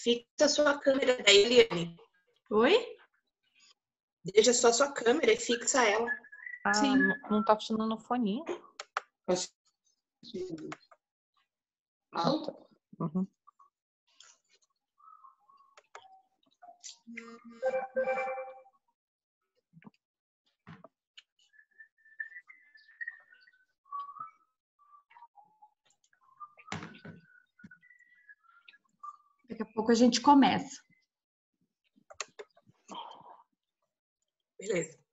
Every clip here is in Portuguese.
Fixa a sua câmera daí, Eliane. Oi? Deixa só sua câmera e fixa ela. Sim. Não tá funcionando no foninho. Tá. Uhum. Daqui a pouco a gente começa. Beleza.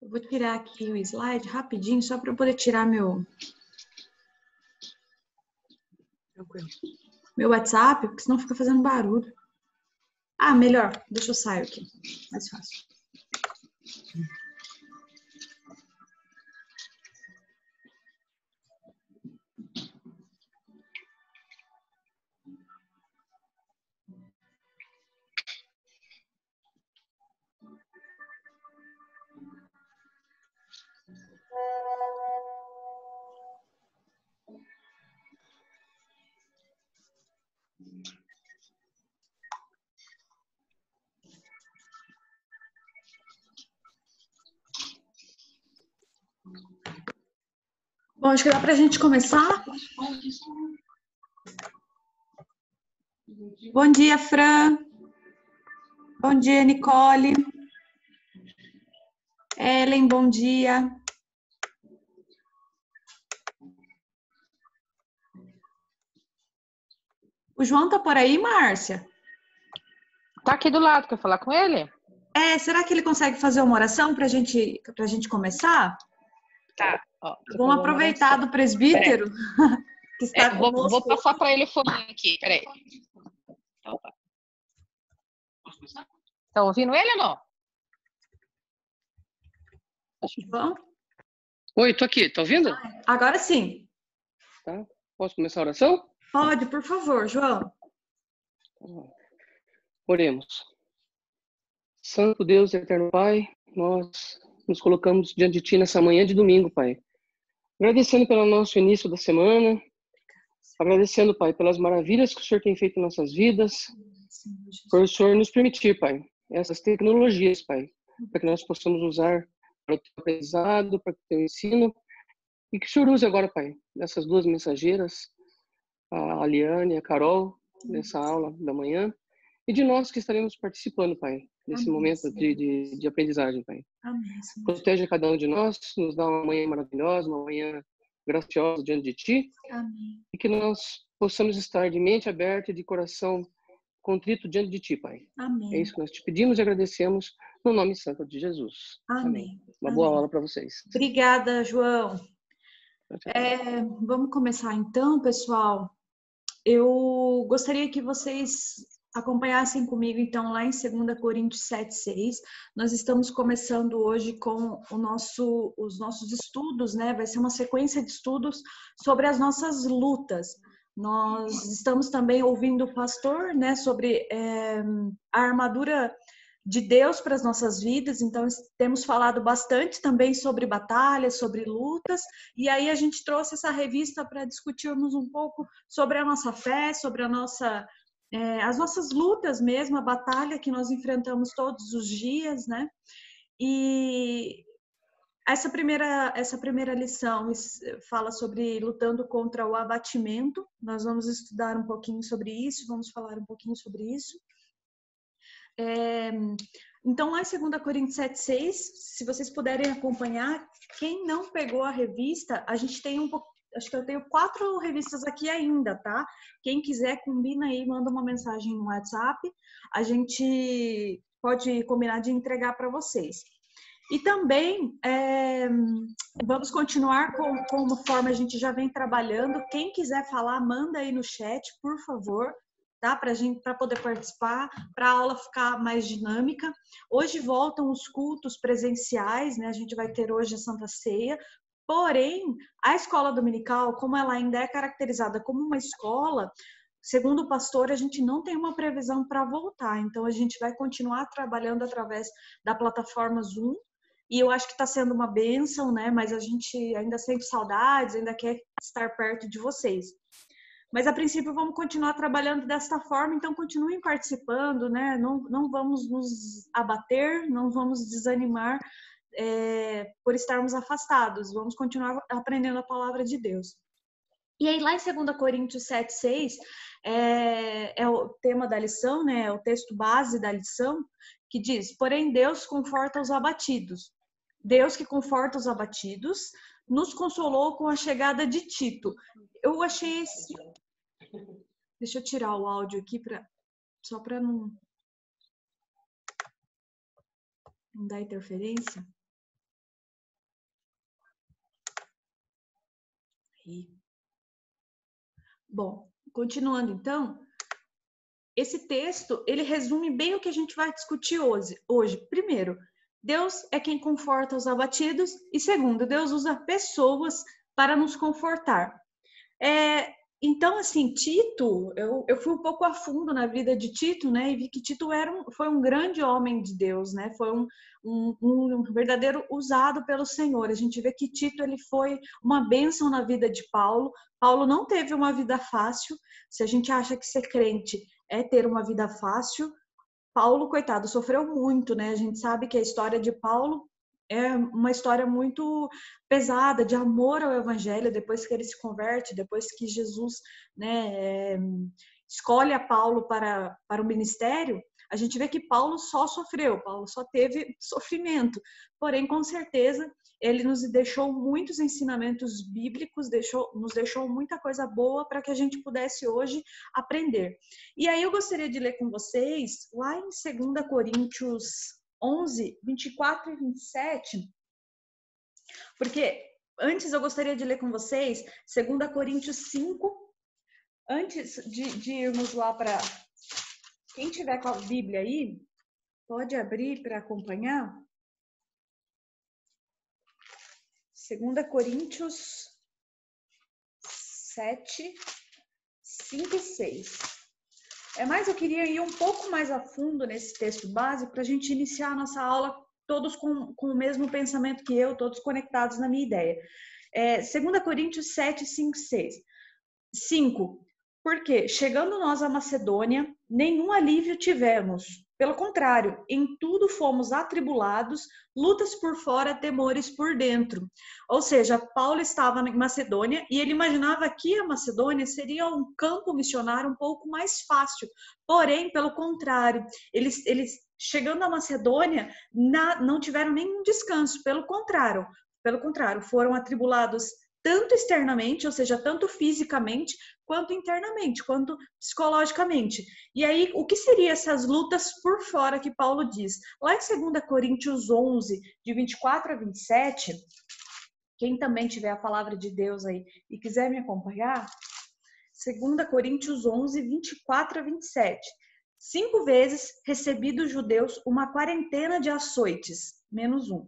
Eu vou tirar aqui o slide rapidinho, só para eu poder tirar meu WhatsApp, porque senão fica fazendo barulho. Ah, melhor, deixa eu sair aqui, mais fácil. Bom, acho que dá para a gente começar. Bom dia, Fran. Bom dia, Nicole. Ellen, bom dia. O João tá por aí, Márcia? Tá aqui do lado, quer falar com ele? Será que ele consegue fazer uma oração pra gente começar? Tá. Ó, vamos aproveitar do presbítero que está conosco. Vou passar para ele o fone aqui, peraí. Tá ouvindo ele ou não? João? Oi, tô aqui, tá ouvindo? Agora sim. Tá. Posso começar a oração? Pode, por favor, João. Oremos. Santo Deus, eterno Pai, nós nos colocamos diante de Ti nessa manhã de domingo, Pai. Agradecendo pelo nosso início da semana, agradecendo, Pai, pelas maravilhas que o Senhor tem feito em nossas vidas, por o Senhor nos permitir, Pai, essas tecnologias, Pai, para que nós possamos usar para o Teu aprendizado, para o Teu ensino, e que o Senhor use agora, Pai, essas duas mensageiras, a Aliane e a Carol, nessa aula da manhã, e de nós que estaremos participando, Pai, nesse momento de aprendizagem, Pai. Amém, Proteja cada um de nós, nos dá uma manhã maravilhosa, uma manhã graciosa diante de Ti. Amém. E que nós possamos estar de mente aberta e de coração contrito diante de Ti, Pai. Amém. É isso que nós te pedimos e agradecemos no nome santo de Jesus. Amém. Uma boa aula para vocês. Obrigada, João. Vamos começar então, pessoal. Eu gostaria que vocês acompanhassem comigo, então, lá em 2 Coríntios 7:6. Nós estamos começando hoje com os nossos estudos, né? Vai ser uma sequência de estudos sobre as nossas lutas. Nós estamos também ouvindo o pastor, né, sobre a armadura de Deus para as nossas vidas, então temos falado bastante também sobre batalhas, sobre lutas, e aí a gente trouxe essa revista para discutirmos um pouco sobre a nossa fé, sobre as nossas lutas mesmo, a batalha que nós enfrentamos todos os dias, né? E essa primeira lição fala sobre lutando contra o abatimento. Nós vamos estudar um pouquinho sobre isso, vamos falar um pouquinho sobre isso. Então, lá em 2 Coríntios 7:6, se vocês puderem acompanhar, quem não pegou a revista, a gente tem acho que eu tenho 4 revistas aqui ainda, tá? Quem quiser, combina aí, manda uma mensagem no WhatsApp, a gente pode combinar de entregar para vocês. E também vamos continuar com uma forma a gente já vem trabalhando. Quem quiser falar, manda aí no chat, por favor, tá? Para poder participar, para a aula ficar mais dinâmica. Hoje voltam os cultos presenciais, né? A gente vai ter hoje a Santa Ceia. Porém, a escola dominical, como ela ainda é caracterizada como uma escola, segundo o pastor, a gente não tem uma previsão para voltar. Então, a gente vai continuar trabalhando através da plataforma Zoom. E eu acho que está sendo uma bênção, né? Mas a gente ainda sente saudades, ainda quer estar perto de vocês. Mas, a princípio, vamos continuar trabalhando desta forma. Então, continuem participando, né? Não vamos nos abater, não vamos desanimar por estarmos afastados. Vamos continuar aprendendo a palavra de Deus. E aí, lá em 2 Coríntios 7:6, é o tema da lição, né? É o texto base da lição, que diz: porém, Deus conforta os abatidos. Deus que conforta os abatidos, nos consolou com a chegada de Tito. Eu achei esse... Deixa eu tirar o áudio aqui, só para não dar interferência. Aí. Bom, continuando então, esse texto, ele resume bem o que a gente vai discutir hoje. Primeiro, Deus é quem conforta os abatidos, e segundo, Deus usa pessoas para nos confortar. Então, assim, Tito, eu fui um pouco a fundo na vida de Tito, né, e vi que Tito foi um grande homem de Deus, né, foi um verdadeiro usado pelo Senhor. A gente vê que Tito, ele foi uma bênção na vida de Paulo. Paulo não teve uma vida fácil. Se a gente acha que ser crente é ter uma vida fácil, Paulo, coitado, sofreu muito, né, a gente sabe que a história de Paulo é uma história muito pesada, de amor ao evangelho, depois que ele se converte, depois que Jesus, né, escolhe a Paulo para o ministério. A gente vê que Paulo só sofreu, Paulo só teve sofrimento. Porém, com certeza, ele nos deixou muitos ensinamentos bíblicos, nos deixou muita coisa boa para que a gente pudesse hoje aprender. E aí eu gostaria de ler com vocês, lá em 2 Coríntios 11, 24 e 27, porque antes eu gostaria de ler com vocês 2 Coríntios 5, antes de irmos lá para... Quem tiver com a Bíblia aí, pode abrir para acompanhar. 2 Coríntios 7, 5 e 6. Mas eu queria ir um pouco mais a fundo nesse texto básico para a gente iniciar a nossa aula todos com o mesmo pensamento que eu, todos conectados na minha ideia. 2 Coríntios 7, 5 e 6. 5. Porque, chegando nós à Macedônia, nenhum alívio tivemos. Pelo contrário, em tudo fomos atribulados, lutas por fora, temores por dentro. Ou seja, Paulo estava em Macedônia e ele imaginava que a Macedônia seria um campo missionário um pouco mais fácil. Porém, pelo contrário, eles chegando à Macedônia, não tiveram nenhum descanso. Pelo contrário, foram atribulados tanto externamente, ou seja, tanto fisicamente, quanto internamente, quanto psicologicamente. E aí, o que seriam essas lutas por fora que Paulo diz? Lá em 2 Coríntios 11, de 24 a 27, quem também tiver a palavra de Deus aí e quiser me acompanhar, 2 Coríntios 11, 24 a 27. 5 vezes recebi dos judeus uma quarentena de açoites, menos 1.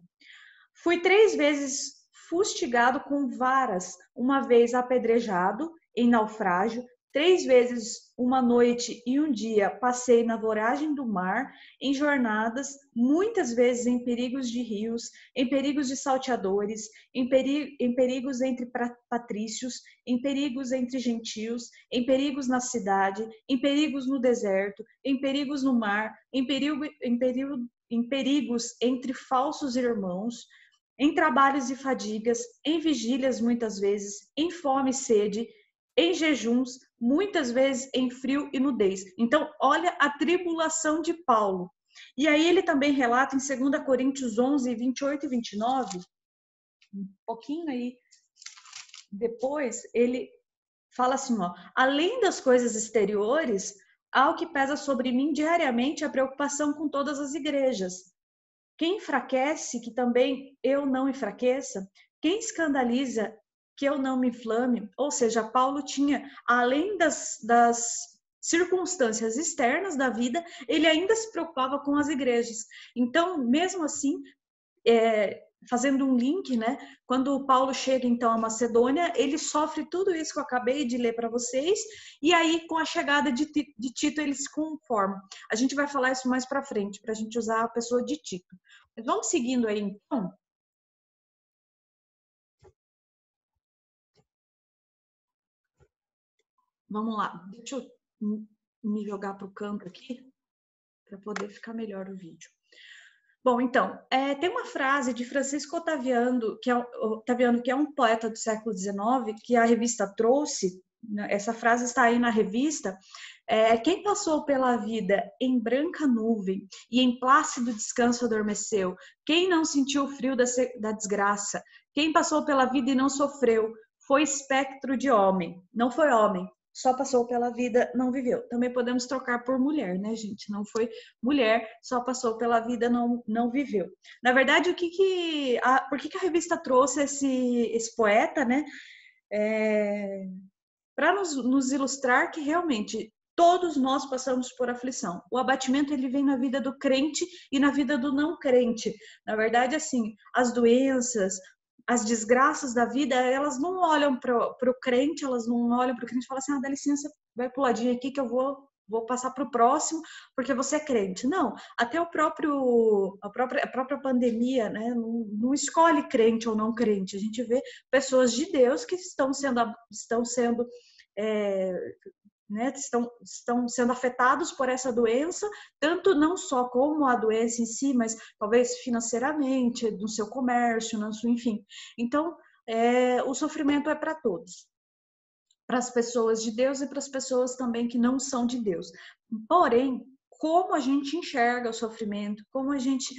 Fui 3 vezes fustigado com varas, uma vez apedrejado em naufrágio, 3 vezes uma noite e um dia passei na voragem do mar, em jornadas, muitas vezes em perigos de rios, em perigos de salteadores, em perigos entre patrícios, em perigos entre gentios, em perigos na cidade, em perigos no deserto, em perigos no mar, em perigos entre falsos irmãos, em trabalhos e fadigas, em vigílias muitas vezes, em fome e sede, em jejuns, muitas vezes em frio e nudez. Então, olha a tribulação de Paulo. E aí ele também relata em 2 Coríntios 11, 28 e 29, um pouquinho aí depois, ele fala assim, ó, além das coisas exteriores, há o que pesa sobre mim diariamente a preocupação com todas as igrejas. Quem enfraquece, que também eu não enfraqueça. Quem escandaliza, que eu não me inflame. Ou seja, Paulo tinha, além das circunstâncias externas da vida, ele ainda se preocupava com as igrejas. Então, mesmo assim, fazendo um link, né? Quando Paulo chega então a Macedônia, ele sofre tudo isso que eu acabei de ler para vocês, e aí com a chegada de Tito ele se conforma. A gente vai falar isso mais para frente, para a gente usar a pessoa de Tito. Mas vamos seguindo aí então. Vamos lá, deixa eu me jogar para o canto aqui, para poder ficar melhor o vídeo. Bom, então, tem uma frase de Francisco Ottaviano, que é um poeta do século XIX, que a revista trouxe, né, essa frase está aí na revista, quem passou pela vida em branca nuvem e em plácido descanso adormeceu, quem não sentiu o frio da desgraça, quem passou pela vida e não sofreu, foi espectro de homem, não foi homem. Só passou pela vida, não viveu. Também podemos trocar por mulher, né, gente? Não foi mulher, só passou pela vida, não viveu. Na verdade, por que a revista trouxe esse poeta, né? Para nos ilustrar que realmente todos nós passamos por aflição. O abatimento ele vem na vida do crente e na vida do não crente. Na verdade, assim, as doenças, as desgraças da vida, elas não olham para o crente, elas não olham para o crente e falam assim, dá licença, vai pro ladinho aqui que eu vou passar para o próximo, porque você é crente. Não, até a própria pandemia, né, não escolhe crente ou não crente. A gente vê pessoas de Deus que estão sendo estão sendo afetados por essa doença, tanto não só como a doença em si, mas talvez financeiramente, no seu comércio, enfim. Então, o sofrimento é para todos, para as pessoas de Deus e para as pessoas também que não são de Deus. Porém, como a gente enxerga o sofrimento, como a gente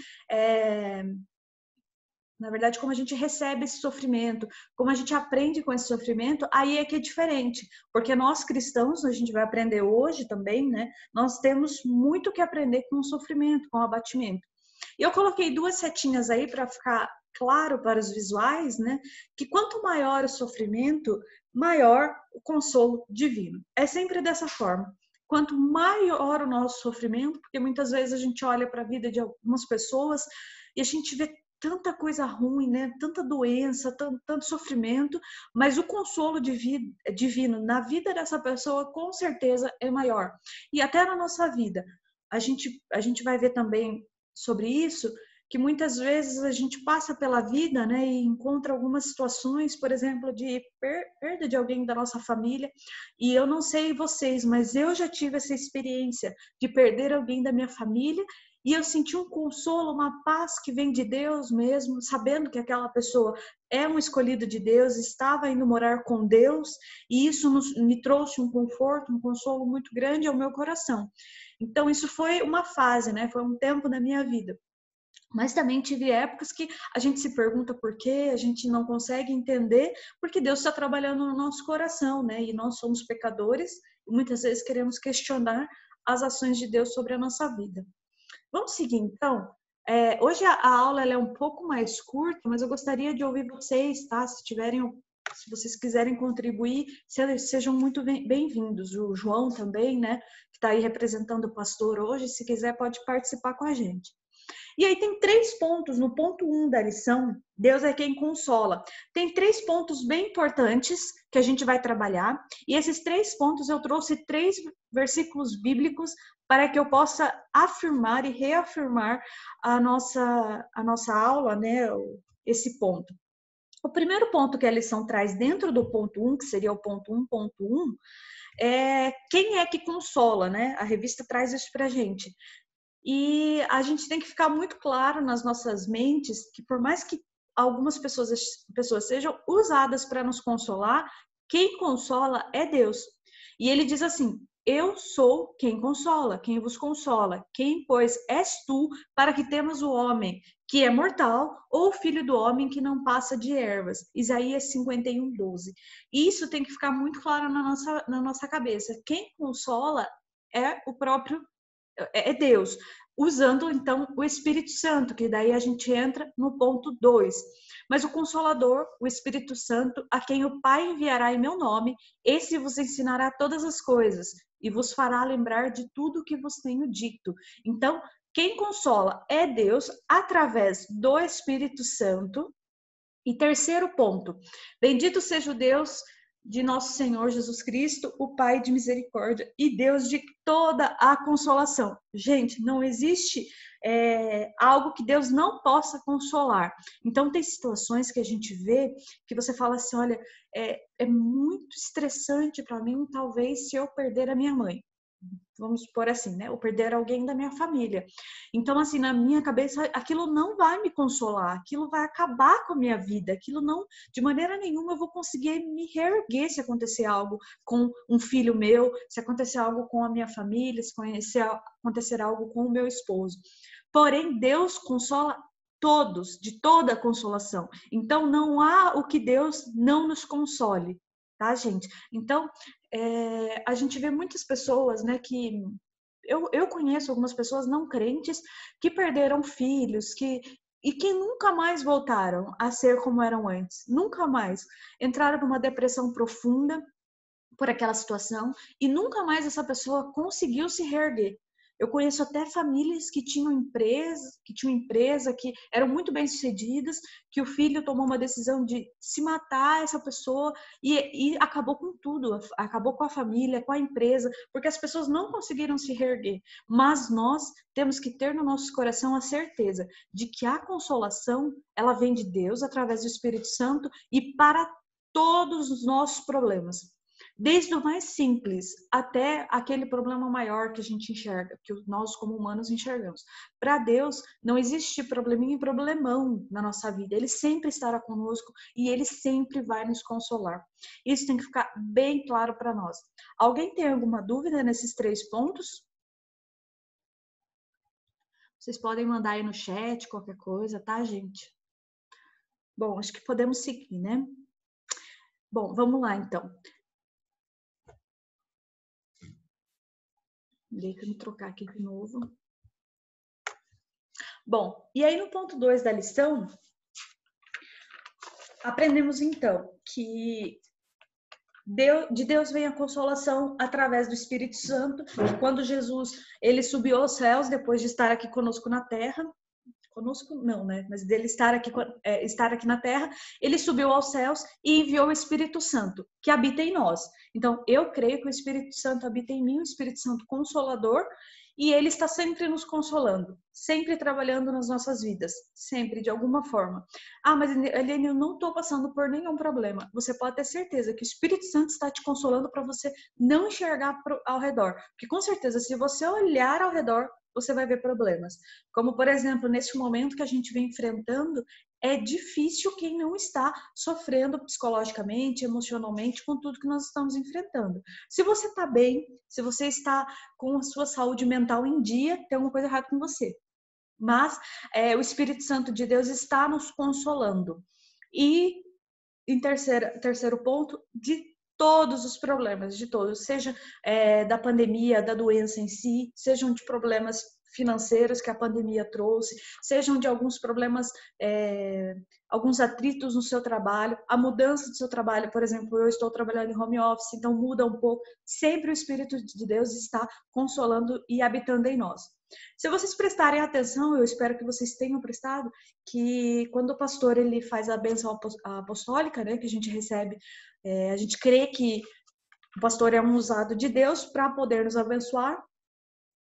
na verdade, como a gente recebe esse sofrimento, como a gente aprende com esse sofrimento, aí é que é diferente. Porque nós cristãos, a gente vai aprender hoje também, né? Nós temos muito que aprender com o sofrimento, com o abatimento. E eu coloquei 2 setinhas aí para ficar claro para os visuais, né? Que quanto maior o sofrimento, maior o consolo divino. É sempre dessa forma. Quanto maior o nosso sofrimento, porque muitas vezes a gente olha para a vida de algumas pessoas e a gente vê tanta coisa ruim, né? Tanta doença, tanto sofrimento, mas o consolo divino na vida dessa pessoa com certeza é maior. E até na nossa vida, a gente vai ver também sobre isso, que muitas vezes a gente passa pela vida, né, e encontra algumas situações, por exemplo, de perda de alguém da nossa família, e eu não sei vocês, mas eu já tive essa experiência de perder alguém da minha família, e eu senti um consolo, uma paz que vem de Deus mesmo, sabendo que aquela pessoa é um escolhido de Deus, estava indo morar com Deus, e isso me trouxe um conforto, um consolo muito grande ao meu coração. Então, isso foi uma fase, né? Foi um tempo da minha vida. Mas também tive épocas que a gente se pergunta por quê, a gente não consegue entender, porque Deus está trabalhando no nosso coração, né? E nós somos pecadores, e muitas vezes queremos questionar as ações de Deus sobre a nossa vida. Vamos seguir, então? Hoje a aula ela é um pouco mais curta, mas eu gostaria de ouvir vocês, tá? Se vocês quiserem contribuir, sejam muito bem-vindos. O João também, né? Que está aí representando o pastor hoje, se quiser pode participar com a gente. E aí tem 3 pontos, no ponto 1 da lição, Deus é quem consola. Tem 3 pontos bem importantes que a gente vai trabalhar, e esses 3 pontos eu trouxe 3 versículos bíblicos para que eu possa afirmar e reafirmar a nossa aula, né, esse ponto. O primeiro ponto que a lição traz dentro do ponto 1, que seria o ponto 1.1, é quem é que consola, né? A revista traz isso pra gente. E a gente tem que ficar muito claro nas nossas mentes que por mais que algumas pessoas sejam usadas para nos consolar, quem consola é Deus. E ele diz assim, eu sou quem consola, quem vos consola. Quem, pois, és tu para que temas o homem que é mortal ou o filho do homem que não passa de ervas. Isaías 51:12. Isso tem que ficar muito claro na nossa cabeça. Quem consola é o próprio é Deus. usando então o Espírito Santo, que daí a gente entra no ponto 2. Mas o Consolador, o Espírito Santo, a quem o Pai enviará em meu nome, esse vos ensinará todas as coisas e vos fará lembrar de tudo o que vos tenho dito. Então, quem consola é Deus através do Espírito Santo. E terceiro ponto, bendito seja o Deus de nosso Senhor Jesus Cristo, o Pai de misericórdia e Deus de toda a consolação. Gente, não existe algo que Deus não possa consolar. Então, tem situações que a gente vê que você fala assim, olha, é muito estressante para mim, talvez, se eu perder a minha mãe. Vamos supor assim, né? Ou perder alguém da minha família. Então, assim, na minha cabeça, aquilo não vai me consolar, aquilo vai acabar com a minha vida, aquilo não, de maneira nenhuma, eu vou conseguir me reerguer se acontecer algo com um filho meu, se acontecer algo com a minha família, se acontecer algo com o meu esposo. Porém, Deus consola todos, de toda a consolação. Então, não há o que Deus não nos console, tá, gente? Então, a gente vê muitas pessoas, né, que eu conheço algumas pessoas não crentes que perderam filhos, e que nunca mais voltaram a ser como eram antes, nunca mais entraram numa depressão profunda por aquela situação e nunca mais essa pessoa conseguiu se reerguer. Eu conheço até famílias que tinham empresa, que eram muito bem-sucedidas, que o filho tomou uma decisão de se matar essa pessoa e acabou com tudo, acabou com a família, com a empresa, porque as pessoas não conseguiram se reerguer. Mas nós temos que ter no nosso coração a certeza de que a consolação, ela vem de Deus através do Espírito Santo e para todos os nossos problemas. Desde o mais simples até aquele problema maior que a gente enxerga, que nós como humanos enxergamos. Para Deus não existe probleminha e problemão na nossa vida. Ele sempre estará conosco e Ele sempre vai nos consolar. Isso tem que ficar bem claro para nós. Alguém tem alguma dúvida nesses 3 pontos? Vocês podem mandar aí no chat qualquer coisa, tá, gente? Bom, acho que podemos seguir, né? Bom, vamos lá então. Deixa eu me trocar aqui de novo. Bom, e aí no ponto 2 da lição, aprendemos então que de Deus vem a consolação através do Espírito Santo. Quando Jesus ele subiu aos céus depois de estar aqui conosco na terra, conosco não, né? Mas dele estar aqui na terra, ele subiu aos céus e enviou o Espírito Santo, que habita em nós. Então, eu creio que o Espírito Santo habita em mim, o Espírito Santo Consolador, e ele está sempre nos consolando, sempre trabalhando nas nossas vidas, sempre, de alguma forma. Ah, mas Eliane, eu não estou passando por nenhum problema. Você pode ter certeza que o Espírito Santo está te consolando para você não enxergar ao redor. Porque, com certeza, se você olhar ao redor, você vai ver problemas. Como, por exemplo, nesse momento que a gente vem enfrentando, é difícil quem não está sofrendo psicologicamente, emocionalmente, com tudo que nós estamos enfrentando. Se você está bem, se você está com a sua saúde mental em dia, tem alguma coisa errada com você. Mas o Espírito Santo de Deus está nos consolando. E, em terceiro ponto, de todos os problemas, de todos, seja da pandemia, da doença em si, sejam de problemas financeiros que a pandemia trouxe, sejam de alguns problemas, alguns atritos no seu trabalho, a mudança do seu trabalho, por exemplo, eu estou trabalhando em home office, então muda um pouco, sempre o Espírito de Deus está consolando e habitando em nós. Se vocês prestarem atenção, eu espero que vocês tenham prestado, que quando o pastor ele faz a bênção apostólica, né, que a gente recebe, a gente crê que o pastor é um usado de Deus para poder nos abençoar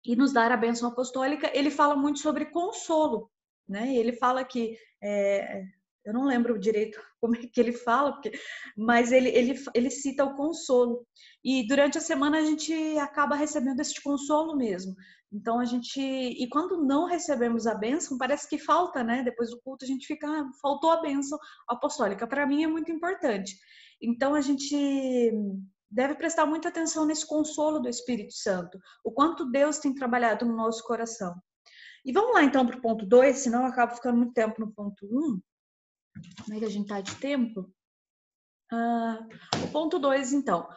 e nos dar a bênção apostólica. Ele fala muito sobre consolo, né? Ele fala que eu não lembro direito como é que ele fala, mas ele cita o consolo. E durante a semana a gente acaba recebendo esse consolo mesmo. Então e quando não recebemos a bênção, parece que falta, né? Depois do culto a gente fica, faltou a bênção apostólica. Para mim é muito importante. Então a gente deve prestar muita atenção nesse consolo do Espírito Santo, o quanto Deus tem trabalhado no nosso coração. E vamos lá então para o ponto 2, senão eu acabo ficando muito tempo no ponto 1. Como é que a gente está de tempo? O ponto 2, então.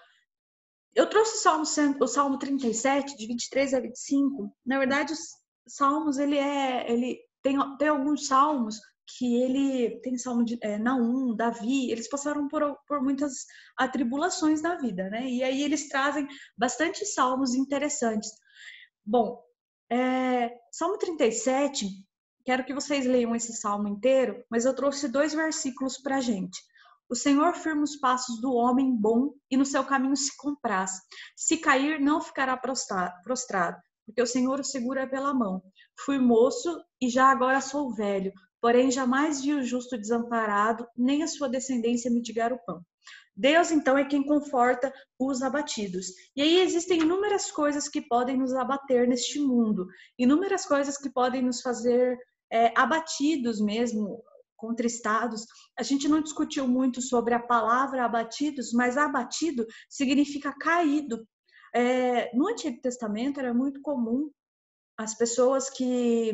Eu trouxe o Salmo 37, de 23 a 25. Na verdade, Salmos, ele tem alguns salmos que ele tem salmo de Naum, Davi, eles passaram por muitas atribulações na vida, né? E aí eles trazem bastante salmos interessantes. Bom, Salmo 37, quero que vocês leiam esse salmo inteiro, mas eu trouxe 2 versículos pra gente. O Senhor firma os passos do homem bom e no seu caminho se compraz. Se cair, não ficará prostrado, porque o Senhor o segura pela mão. Fui moço e já agora sou velho, porém jamais vi o justo desamparado, nem a sua descendência mendigar o pão. Deus, então, é quem conforta os abatidos. E aí existem inúmeras coisas que podem nos abater neste mundo, inúmeras coisas que podem nos fazer abatidos mesmo, contristados. A gente não discutiu muito sobre a palavra abatidos, mas abatido significa caído. No Antigo Testamento era muito comum as pessoas que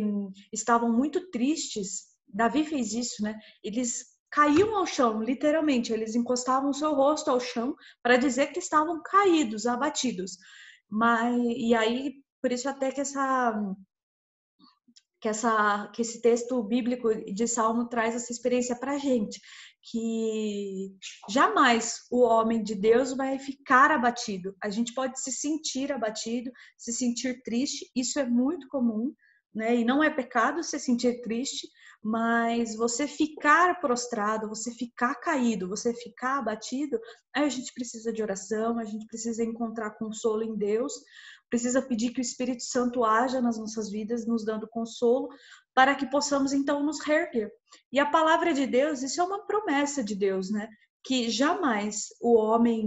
estavam muito tristes, Davi fez isso, né? Eles caíam ao chão, literalmente, eles encostavam o seu rosto ao chão para dizer que estavam caídos, abatidos. E aí, por isso até que esse texto bíblico de Salmo traz essa experiência para a gente, que jamais o homem de Deus vai ficar abatido. A gente pode se sentir abatido, se sentir triste, isso é muito comum, né? E não é pecado se sentir triste, mas você ficar prostrado, você ficar caído, você ficar abatido, aí a gente precisa de oração, a gente precisa encontrar consolo em Deus, precisa pedir que o Espírito Santo haja nas nossas vidas, nos dando consolo, para que possamos então nos reerguer. E a palavra de Deus, isso é uma promessa de Deus, né? Que jamais o homem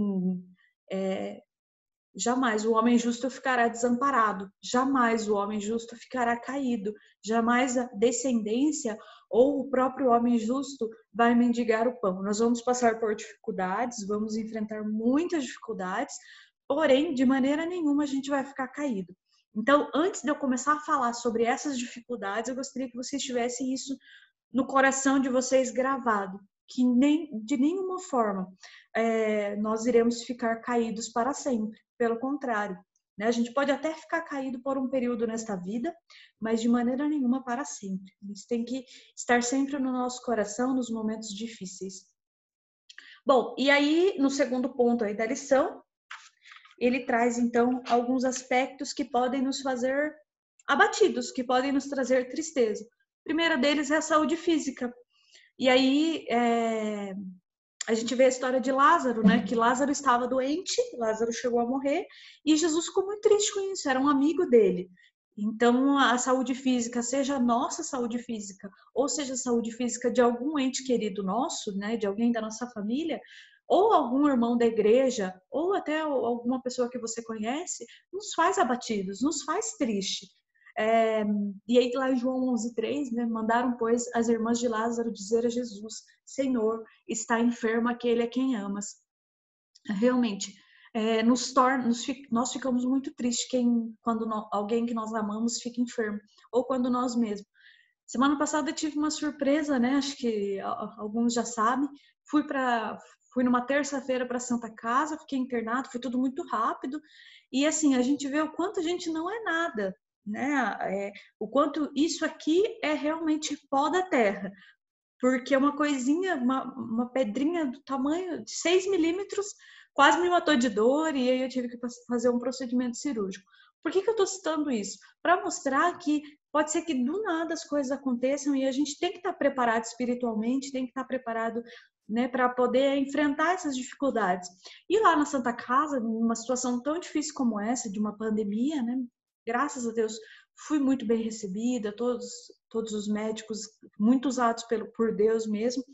justo ficará desamparado, jamais o homem justo ficará caído, jamais a descendência ou o próprio homem justo vai mendigar o pão. Nós vamos passar por dificuldades, vamos enfrentar muitas dificuldades, porém, de maneira nenhuma a gente vai ficar caído. Então, antes de eu começar a falar sobre essas dificuldades, eu gostaria que vocês tivessem isso no coração de vocês gravado, que de nenhuma forma nós iremos ficar caídos para sempre. Pelo contrário, né? A gente pode até ficar caído por um período nesta vida, mas de maneira nenhuma para sempre. A gente tem que estar sempre no nosso coração nos momentos difíceis. Bom, e aí, no segundo ponto aí da lição, ele traz, então, alguns aspectos que podem nos fazer abatidos, que podem nos trazer tristeza. O primeiro deles é a saúde física. E aí, a gente vê a história de Lázaro, né? Que Lázaro estava doente, Lázaro chegou a morrer, e Jesus ficou muito triste com isso, era um amigo dele. Então, a saúde física, seja a nossa saúde física, ou seja a saúde física de algum ente querido nosso, né? De alguém da nossa família, ou algum irmão da igreja, ou até alguma pessoa que você conhece, nos faz abatidos, nos faz triste. E aí lá em João 11:3, né, mandaram, pois, as irmãs de Lázaro dizer a Jesus: Senhor, está enfermo aquele a quem amas. Realmente, nós ficamos muito tristes quando alguém que nós amamos fica enfermo, ou quando nós mesmos. Semana passada eu tive uma surpresa, né? Acho que alguns já sabem. Fui numa terça-feira para Santa Casa, fiquei internado, foi tudo muito rápido. E assim, a gente vê o quanto a gente não é nada, né? O quanto isso aqui é realmente pó da terra. Porque uma coisinha, uma pedrinha do tamanho de 6 milímetros quase me matou de dor e aí eu tive que fazer um procedimento cirúrgico. Por que eu estou citando isso? Para mostrar que pode ser que do nada as coisas aconteçam e a gente tem que estar preparado espiritualmente, tem que estar preparado, né, para poder enfrentar essas dificuldades. E lá na Santa Casa, numa situação tão difícil como essa, de uma pandemia, né, graças a Deus, fui muito bem recebida, todos os médicos, muito usados por Deus mesmo,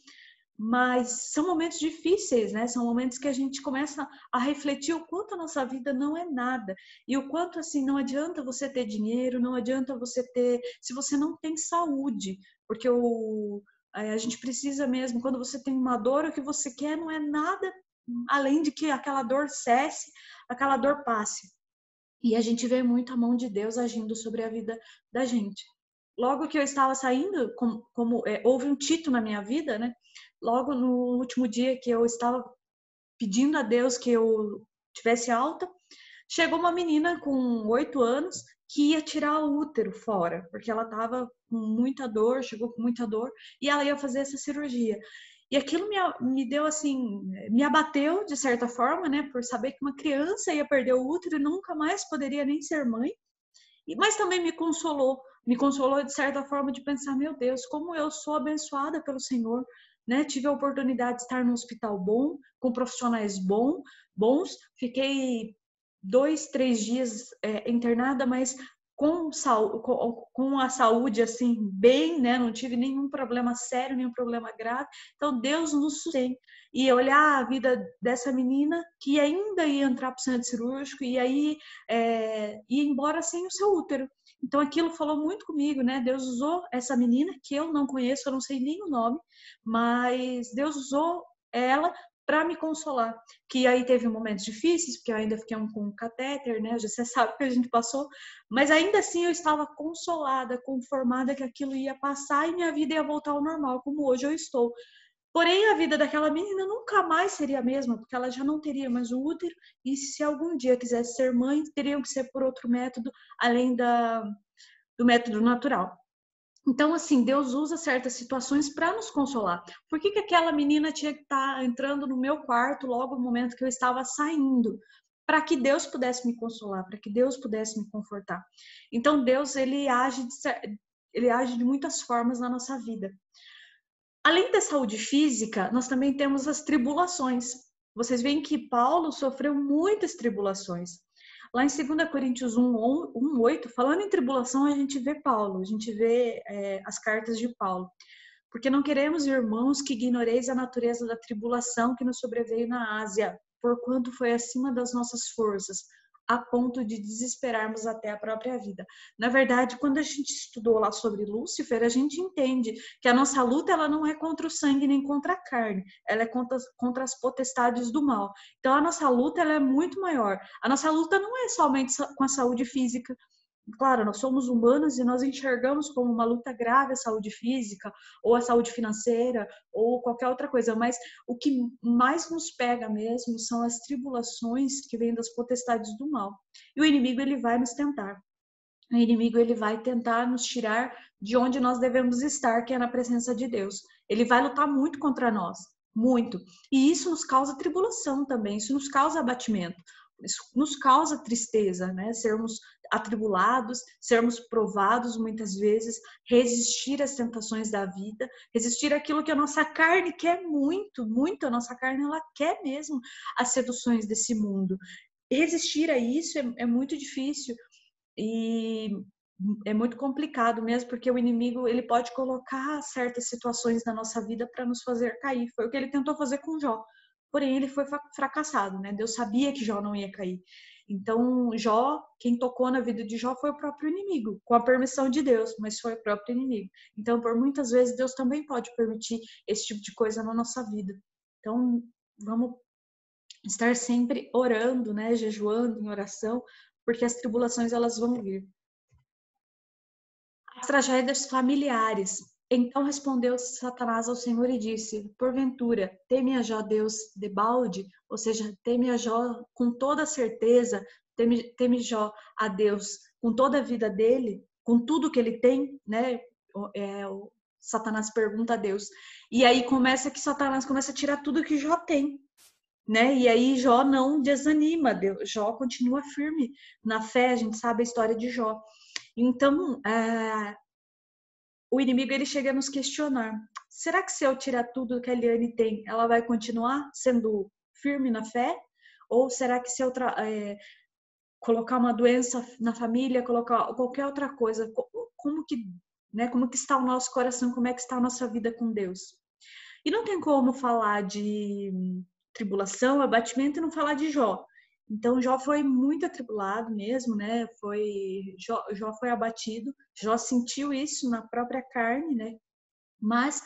mas são momentos difíceis, né? São momentos que a gente começa a refletir o quanto a nossa vida não é nada e o quanto, assim, não adianta você ter dinheiro, não adianta você ter, se você não tem saúde, porque a gente precisa mesmo, quando você tem uma dor, o que você quer não é nada além de que aquela dor cesse, aquela dor passe. E a gente vê muito a mão de Deus agindo sobre a vida da gente. Logo que eu estava saindo, houve um tito na minha vida, né? Logo no último dia que eu estava pedindo a Deus que eu tivesse alta, chegou uma menina com 8 anos que ia tirar o útero fora, porque ela estava com muita dor, chegou com muita dor, e ela ia fazer essa cirurgia. E aquilo me deu assim, me abateu de certa forma, né, por saber que uma criança ia perder o útero e nunca mais poderia nem ser mãe. Mas também me consolou de certa forma de pensar, meu Deus, como eu sou abençoada pelo Senhor, né? Tive a oportunidade de estar num hospital bom, com profissionais bons, fiquei 2, 3 dias internada, mas com a saúde assim bem, né? Não tive nenhum problema sério, nenhum problema grave. Então Deus nos sustém. E olhar a vida dessa menina que ainda ia entrar para o centro cirúrgico e aí ia embora sem o seu útero. Então aquilo falou muito comigo, né? Deus usou essa menina que eu não conheço, eu não sei nem o nome, mas Deus usou ela para me consolar. Que aí teve momentos difíceis, porque eu ainda fiquei com um catéter, né? Você sabe que a gente passou, mas ainda assim eu estava consolada, conformada que aquilo ia passar e minha vida ia voltar ao normal, como hoje eu estou. Porém, a vida daquela menina nunca mais seria a mesma, porque ela já não teria mais o útero, e se algum dia quisesse ser mãe, teriam que ser por outro método, além do método natural. Então, assim, Deus usa certas situações para nos consolar. Por que aquela menina tinha que estar entrando no meu quarto logo no momento que eu estava saindo? Para que Deus pudesse me consolar, para que Deus pudesse me confortar. Então, Deus, ele age de muitas formas na nossa vida. Além da saúde física, nós também temos as tribulações. Vocês veem que Paulo sofreu muitas tribulações. Lá em 2 Coríntios 1:8, falando em tribulação, a gente vê Paulo, a gente vê as cartas de Paulo. Porque não queremos, irmãos, que ignoreis a natureza da tribulação que nos sobreveio na Ásia, porquanto foi acima das nossas forças, a ponto de desesperarmos até a própria vida. Na verdade, quando a gente estudou lá sobre Lúcifer, a gente entende que a nossa luta ela não é contra o sangue nem contra a carne, ela é contra as potestades do mal. Então, a nossa luta ela é muito maior. A nossa luta não é somente com a saúde física. Claro, nós somos humanos e nós enxergamos como uma luta grave a saúde física, ou a saúde financeira, ou qualquer outra coisa, mas o que mais nos pega mesmo são as tribulações que vêm das potestades do mal. E o inimigo, ele vai nos tentar. O inimigo, ele vai tentar nos tirar de onde nós devemos estar, que é na presença de Deus. Ele vai lutar muito contra nós, muito. E isso nos causa tribulação também, isso nos causa abatimento. Isso nos causa tristeza, né? Sermos atribulados, sermos provados muitas vezes, resistir às tentações da vida, resistir àquilo que a nossa carne quer muito, muito. A nossa carne, ela quer mesmo as seduções desse mundo. Resistir a isso é muito difícil e é muito complicado mesmo, porque o inimigo ele pode colocar certas situações na nossa vida para nos fazer cair. Foi o que ele tentou fazer com Jó. Porém, ele foi fracassado, né? Deus sabia que Jó não ia cair. Então, Jó, quem tocou na vida de Jó foi o próprio inimigo, com a permissão de Deus, mas foi o próprio inimigo. Então, por muitas vezes, Deus também pode permitir esse tipo de coisa na nossa vida. Então, vamos estar sempre orando, né? Jejuando em oração, porque as tribulações, elas vão vir. As tragédias familiares. Então respondeu Satanás ao Senhor e disse: porventura, teme a Jó Deus debalde? Ou seja, teme a Jó com toda certeza, teme Jó a Deus com toda a vida dele, com tudo que ele tem, né? Satanás pergunta a Deus. E aí Satanás começa a tirar tudo que Jó tem, né? E aí Jó não desanima, Jó continua firme na fé, a gente sabe a história de Jó. Então, o inimigo ele chega a nos questionar. Será que se eu tirar tudo que a Eliane tem, ela vai continuar sendo firme na fé? Ou será que se eu colocar uma doença na família, colocar qualquer outra coisa, como que está o nosso coração, como é que está a nossa vida com Deus? E não tem como falar de tribulação, abatimento e não falar de Jó. Então, Jó foi muito atribulado mesmo, né? Jó foi abatido, Jó sentiu isso na própria carne, né? Mas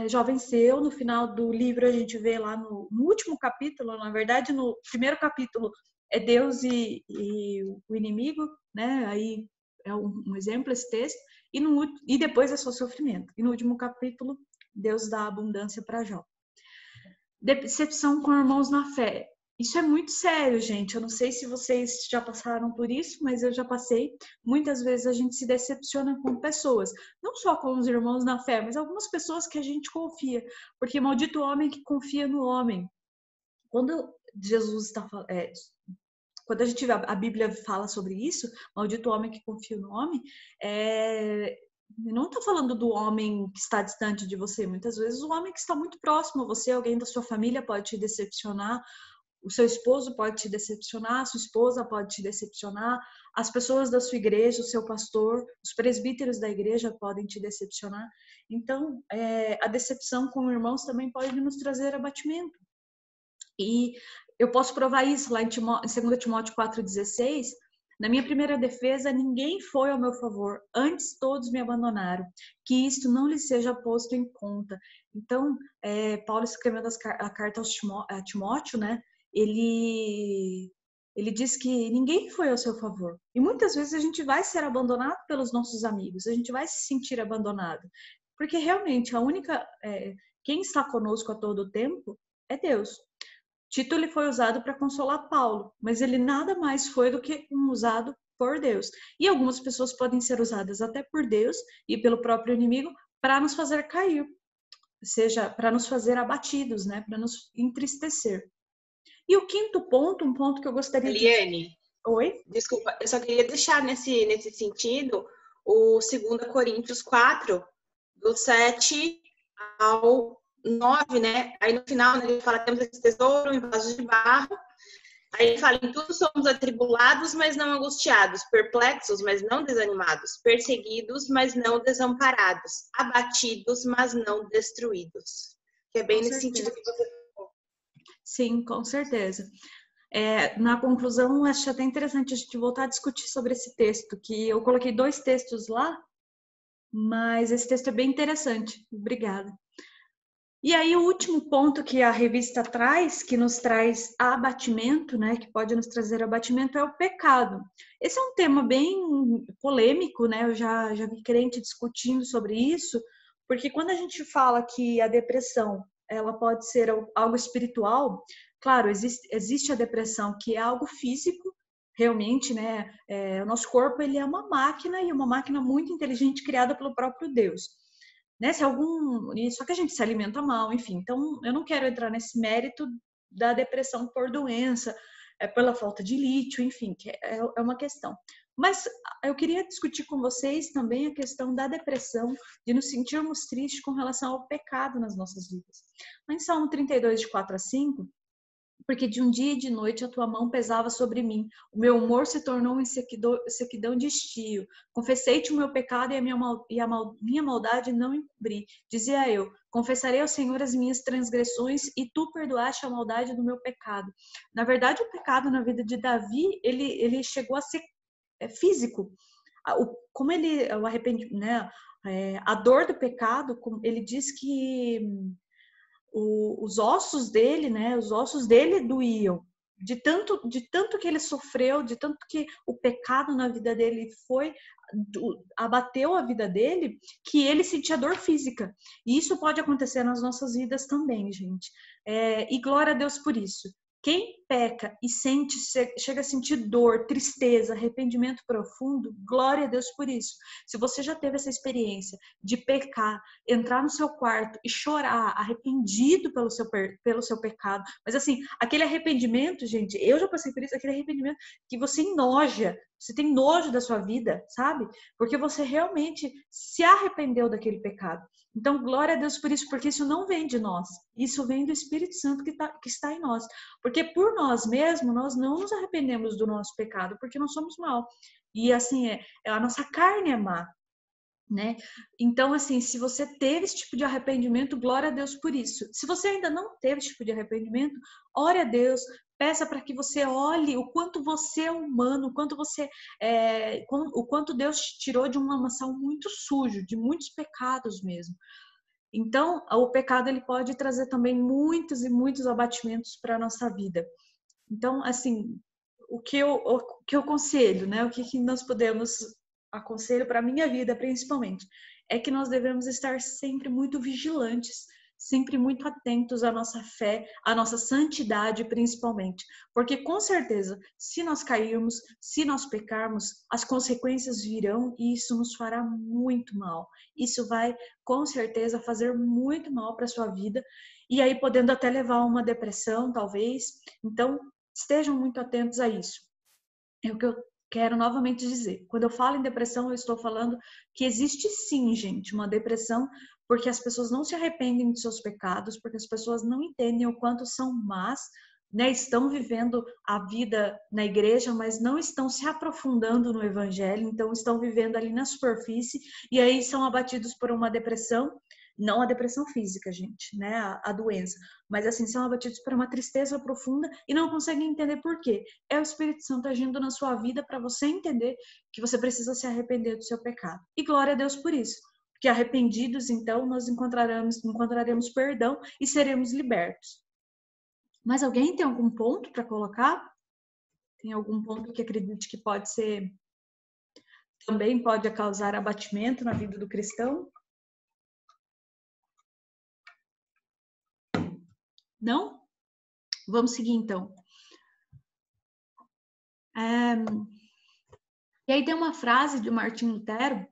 Jó venceu. No final do livro, a gente vê lá no último capítulo, na verdade, no primeiro capítulo, é Deus e o inimigo, né? Aí é um exemplo esse texto. E depois é só sofrimento. E no último capítulo, Deus dá abundância para Jó. Decepção com irmãos na fé. isso é muito sério, gente. Eu não sei se vocês já passaram por isso, mas eu já passei. Muitas vezes a gente se decepciona com pessoas, não só com os irmãos na fé, mas algumas pessoas que a gente confia. Porque maldito o homem que confia no homem. Quando Jesus está quando a gente vê a Bíblia fala sobre isso, maldito o homem que confia no homem, não estou falando do homem que está distante de você. Muitas vezes o homem que está muito próximo a você, alguém da sua família pode te decepcionar, o seu esposo pode te decepcionar, a sua esposa pode te decepcionar, as pessoas da sua igreja, o seu pastor, os presbíteros da igreja podem te decepcionar. Então, a decepção com irmãos também pode nos trazer abatimento. E eu posso provar isso lá em 2 Timóteo 4,16. Na minha primeira defesa, ninguém foi ao meu favor, antes todos me abandonaram, que isto não lhes seja posto em conta. Então, Paulo escrevendo a carta a Timóteo, né? Ele diz que ninguém foi ao seu favor. E muitas vezes a gente vai ser abandonado pelos nossos amigos, a gente vai se sentir abandonado. Porque realmente quem está conosco a todo tempo é Deus. Tito ele foi usado para consolar Paulo, mas ele nada mais foi do que usado por Deus. E algumas pessoas podem ser usadas até por Deus e pelo próprio inimigo para nos fazer cair, seja para nos fazer abatidos, né? Para nos entristecer. E o quinto ponto, um ponto que eu gostaria Eliane, Oi? Desculpa, eu só queria deixar nesse sentido o 2 Coríntios 4, do 7 ao 9, né? Aí no final, né, ele fala que temos esse tesouro em vasos de barro. Aí ele fala, em tudo somos atribulados, mas não angustiados, perplexos, mas não desanimados, perseguidos, mas não desamparados, abatidos, mas não destruídos. Que é bem Com nesse certeza. sentido que você falou. Sim, com certeza. Na conclusão, acho até interessante a gente voltar a discutir sobre esse texto, que eu coloquei 2 textos lá, mas esse texto é bem interessante. Obrigada. E aí, o último ponto que a revista traz, que nos traz abatimento, né, que pode nos trazer abatimento, é o pecado. Esse é um tema bem polêmico, né? Eu já vi crente discutindo sobre isso, porque quando a gente fala que a depressão ela pode ser algo espiritual, claro, existe a depressão que é algo físico, realmente, né? O nosso corpo ele é uma máquina e uma máquina muito inteligente criada pelo próprio Deus. Né? Só que a gente se alimenta mal, enfim. Então, eu não quero entrar nesse mérito da depressão por doença, pela falta de lítio, enfim, que é uma questão. Mas eu queria discutir com vocês também a questão da depressão, de nos sentirmos tristes com relação ao pecado nas nossas vidas. Lá em Salmo 32, de 4 a 5, porque de um dia e de noite a tua mão pesava sobre mim. O meu humor se tornou em sequidão de estio. Confessei-te o meu pecado e minha maldade não encobri. Dizia eu, confessarei ao Senhor as minhas transgressões e tu perdoaste a maldade do meu pecado. Na verdade, o pecado na vida de Davi, ele chegou a ser físico. Como o arrependimento, né? A dor do pecado, ele diz que os ossos dele, né? Os ossos dele doíam. De tanto que ele sofreu, de tanto que o pecado na vida dele abateu a vida dele, que ele sentia dor física. E isso pode acontecer nas nossas vidas também, gente. E glória a Deus por isso. Quem peca e chega a sentir dor, tristeza, arrependimento profundo, glória a Deus por isso. Se você já teve essa experiência de pecar, entrar no seu quarto e chorar, arrependido pelo seu pecado, mas assim, aquele arrependimento, gente, eu já passei por isso, aquele arrependimento que você enoja, você tem nojo da sua vida, sabe? Porque você realmente se arrependeu daquele pecado. Então, glória a Deus por isso, porque isso não vem de nós. Isso vem do Espírito Santo que está em nós. Porque por nós mesmos, nós não nos arrependemos do nosso pecado, porque nós somos mal. E assim, a nossa carne é má. Né? Então, assim, se você teve esse tipo de arrependimento, glória a Deus por isso. Se você ainda não teve esse tipo de arrependimento, ore a Deus, peça para que você olhe o quanto você é humano, o quanto Deus te tirou de um lamaçal muito sujo, de muitos pecados mesmo. Então, o pecado ele pode trazer também muitos e muitos abatimentos para a nossa vida. Então, assim, o que eu aconselho, né? O que nós podemos aconselho para a minha vida, principalmente, é que nós devemos estar sempre muito vigilantes, sempre muito atentos à nossa fé, à nossa santidade principalmente. Porque com certeza, se nós cairmos, se nós pecarmos, as consequências virão e isso nos fará muito mal. Isso vai com certeza fazer muito mal para a sua vida e aí podendo até levar a uma depressão, talvez. Então, estejam muito atentos a isso. É o que eu quero novamente dizer. Quando eu falo em depressão, eu estou falando que existe sim, gente, uma depressão, porque as pessoas não se arrependem de seus pecados, porque as pessoas não entendem o quanto são más, né? Estão vivendo a vida na igreja, mas não estão se aprofundando no evangelho, então estão vivendo ali na superfície e aí são abatidos por uma depressão. Não a depressão física, gente, né? A doença. Mas assim, são abatidos por uma tristeza profunda e não conseguem entender por quê. É o Espírito Santo agindo na sua vida para você entender que você precisa se arrepender do seu pecado. E glória a Deus por isso. Porque arrependidos, então, nós encontraremos perdão e seremos libertos. Mas alguém tem algum ponto para colocar? Tem algum ponto que acredite que pode ser... também pode causar abatimento na vida do cristão? Não? Vamos seguir, então. E aí tem uma frase de Martim Lutero,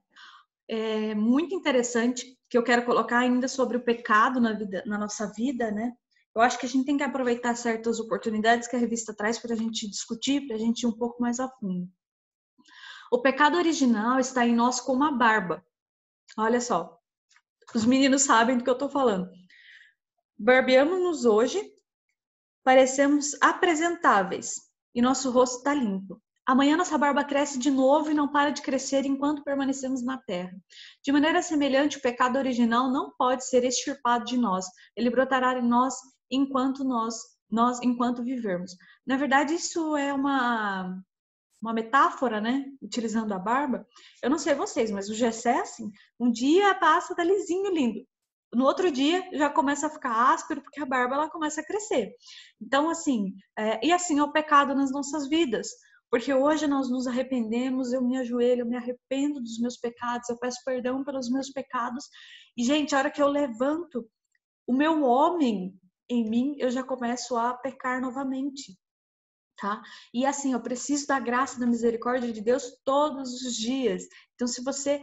muito interessante, que eu quero colocar ainda sobre o pecado na nossa vida, né? Eu acho que a gente tem que aproveitar certas oportunidades que a revista traz para a gente discutir, para a gente ir um pouco mais a fundo. O pecado original está em nós como a barba. Olha só, os meninos sabem do que eu estou falando. Barbeamos-nos hoje, parecemos apresentáveis e nosso rosto está limpo. Amanhã nossa barba cresce de novo e não para de crescer enquanto permanecemos na terra. De maneira semelhante, o pecado original não pode ser extirpado de nós. Ele brotará em nós enquanto enquanto vivermos. Na verdade, isso é uma metáfora, né? Utilizando a barba. Eu não sei vocês, mas o Gessé, assim, um dia passa, tá lisinho, lindo. No outro dia já começa a ficar áspero porque a barba ela começa a crescer. Então, assim, e assim é o pecado nas nossas vidas. Porque hoje nós nos arrependemos, eu me ajoelho, eu me arrependo dos meus pecados, eu peço perdão pelos meus pecados. E, gente, a hora que eu levanto o meu homem em mim, eu já começo a pecar novamente. Tá? E assim, eu preciso da graça e da misericórdia de Deus todos os dias. Então, se você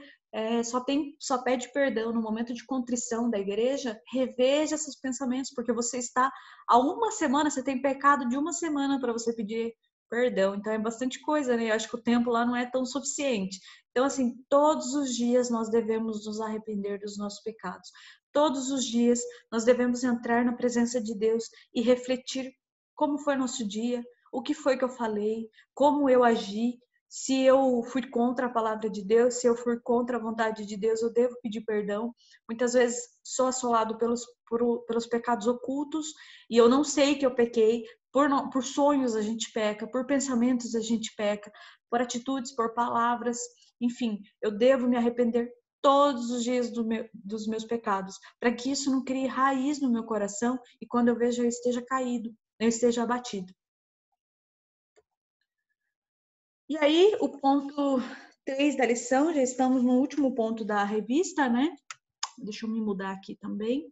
só pede perdão no momento de contrição da igreja, reveja seus pensamentos, porque você está há uma semana, você tem pecado de uma semana para você pedir perdão. Então, é bastante coisa, né? Eu acho que o tempo lá não é tão suficiente. Então, assim, todos os dias nós devemos nos arrepender dos nossos pecados. Todos os dias nós devemos entrar na presença de Deus e refletir como foi nosso dia, o que foi que eu falei, como eu agi, se eu fui contra a palavra de Deus, se eu fui contra a vontade de Deus, eu devo pedir perdão. Muitas vezes sou assolado pelos pecados ocultos e eu não sei que eu pequei. Por sonhos a gente peca, por pensamentos a gente peca, por atitudes, por palavras. Enfim, eu devo me arrepender todos os dias dos meus pecados, para que isso não crie raiz no meu coração e quando eu vejo eu esteja caído, eu esteja abatido. E aí, o ponto 3 da lição, já estamos no último ponto da revista, né? Deixa eu me mudar aqui também.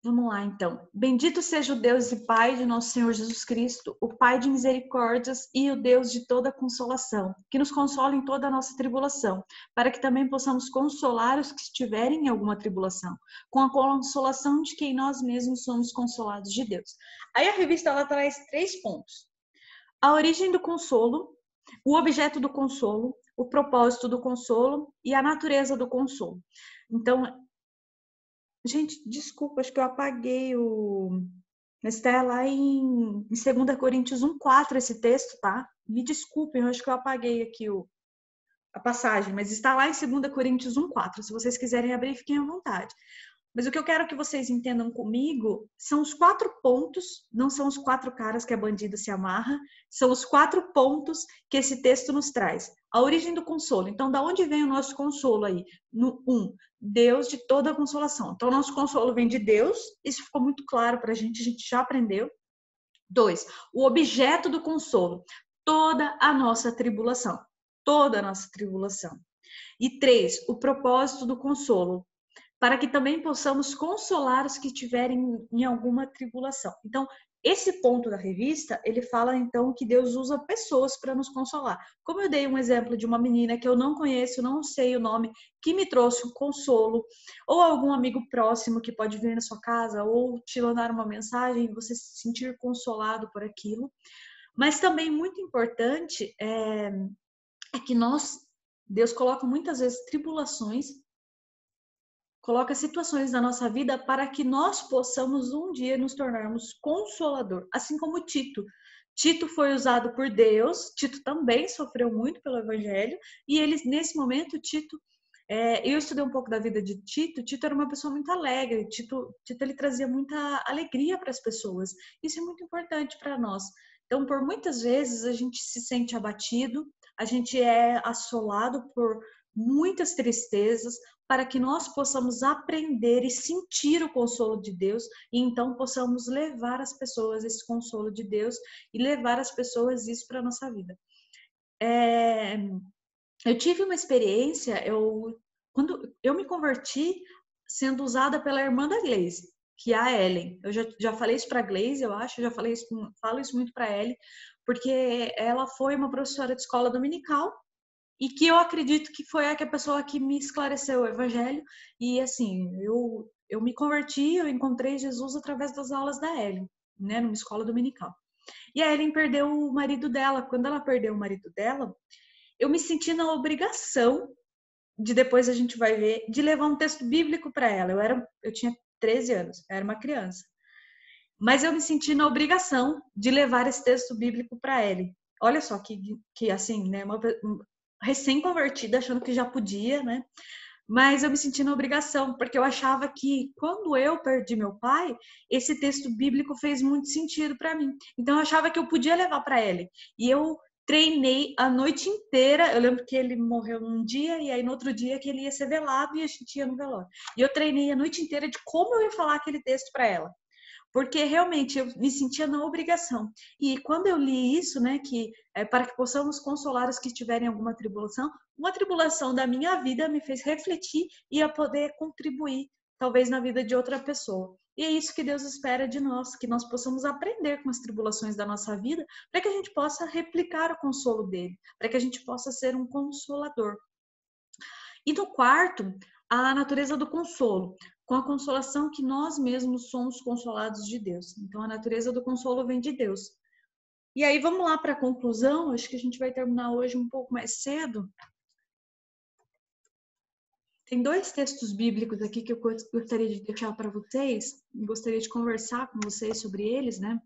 Vamos lá, então. Bendito seja o Deus e Pai de nosso Senhor Jesus Cristo, o Pai de misericórdias e o Deus de toda consolação, que nos consola em toda a nossa tribulação, para que também possamos consolar os que estiverem em alguma tribulação, com a consolação de quem nós mesmos somos consolados de Deus. Aí a revista ela traz 3 pontos. A origem do consolo, o objeto do consolo, o propósito do consolo e a natureza do consolo. Então, gente, desculpa, acho que eu apaguei mas está lá em 2 Coríntios 1:4 esse texto, tá? Me desculpem, eu acho que eu apaguei aqui a passagem, mas está lá em 2 Coríntios 1:4. Se vocês quiserem abrir, fiquem à vontade. Mas o que eu quero que vocês entendam comigo são os 4 pontos, não são os 4 caras que a bandida se amarra, são os 4 pontos que esse texto nos traz. A origem do consolo. Então, da onde vem o nosso consolo aí? No 1, Deus de toda a consolação. Então, o nosso consolo vem de Deus, isso ficou muito claro pra gente, a gente já aprendeu. 2, o objeto do consolo, toda a nossa tribulação. Toda a nossa tribulação. E 3, o propósito do consolo, para que também possamos consolar os que estiverem em alguma tribulação. Então, esse ponto da revista, ele fala então que Deus usa pessoas para nos consolar. Como eu dei um exemplo de uma menina que eu não conheço, não sei o nome, que me trouxe um consolo, ou algum amigo próximo que pode vir na sua casa, ou te mandar uma mensagem e você se sentir consolado por aquilo. Mas também muito importante é que Deus coloca muitas vezes tribulações, coloca situações na nossa vida para que nós possamos um dia nos tornarmos consolador, assim como Tito. Tito foi usado por Deus, Tito também sofreu muito pelo evangelho, e nesse momento, Tito, eu estudei um pouco da vida de Tito. Tito era uma pessoa muito alegre, Tito ele trazia muita alegria para as pessoas. Isso é muito importante para nós. Então, por muitas vezes, a gente se sente abatido, a gente é assolado por muitas tristezas, para que nós possamos aprender e sentir o consolo de Deus, e então possamos levar as pessoas esse consolo de Deus e levar as pessoas isso para a nossa vida. Eu tive uma experiência, quando eu me converti sendo usada pela irmã da Glaze, que é a Ellen. Eu já falei isso para a Glaze, eu acho, falo isso muito para Ellen, porque ela foi uma professora de escola dominical, e que eu acredito que foi a pessoa que me esclareceu o evangelho. E assim, eu me converti, eu encontrei Jesus através das aulas da Ellen, né, numa escola dominical. E a Ellen perdeu o marido dela. Quando ela perdeu o marido dela, eu me senti na obrigação depois a gente vai ver, de levar um texto bíblico para ela. Eu tinha 13 anos, eu era uma criança. Mas eu me senti na obrigação de levar esse texto bíblico para ela. Olha só que assim, né, uma recém-convertida, achando que já podia, né? Mas eu me senti na obrigação, porque eu achava que quando eu perdi meu pai, esse texto bíblico fez muito sentido para mim. Então eu achava que eu podia levar para ele. E eu treinei a noite inteira. Eu lembro que ele morreu num dia, e aí no outro dia que ele ia ser velado e a gente ia no velório. E eu treinei a noite inteira de como eu ia falar aquele texto para ela. Porque realmente eu me sentia na obrigação. E quando eu li isso, né, que para que possamos consolar os que estiverem em alguma tribulação, uma tribulação da minha vida me fez refletir e a poder contribuir, talvez, na vida de outra pessoa. E é isso que Deus espera de nós, que nós possamos aprender com as tribulações da nossa vida, para que a gente possa replicar o consolo dele, para que a gente possa ser um consolador. E no quarto, a natureza do consolo, com a consolação que nós mesmos somos consolados de Deus. Então, a natureza do consolo vem de Deus. E aí, vamos lá para a conclusão. Acho que a gente vai terminar hoje um pouco mais cedo. Tem 2 textos bíblicos aqui que eu gostaria de deixar para vocês. Gostaria de conversar com vocês sobre eles, né?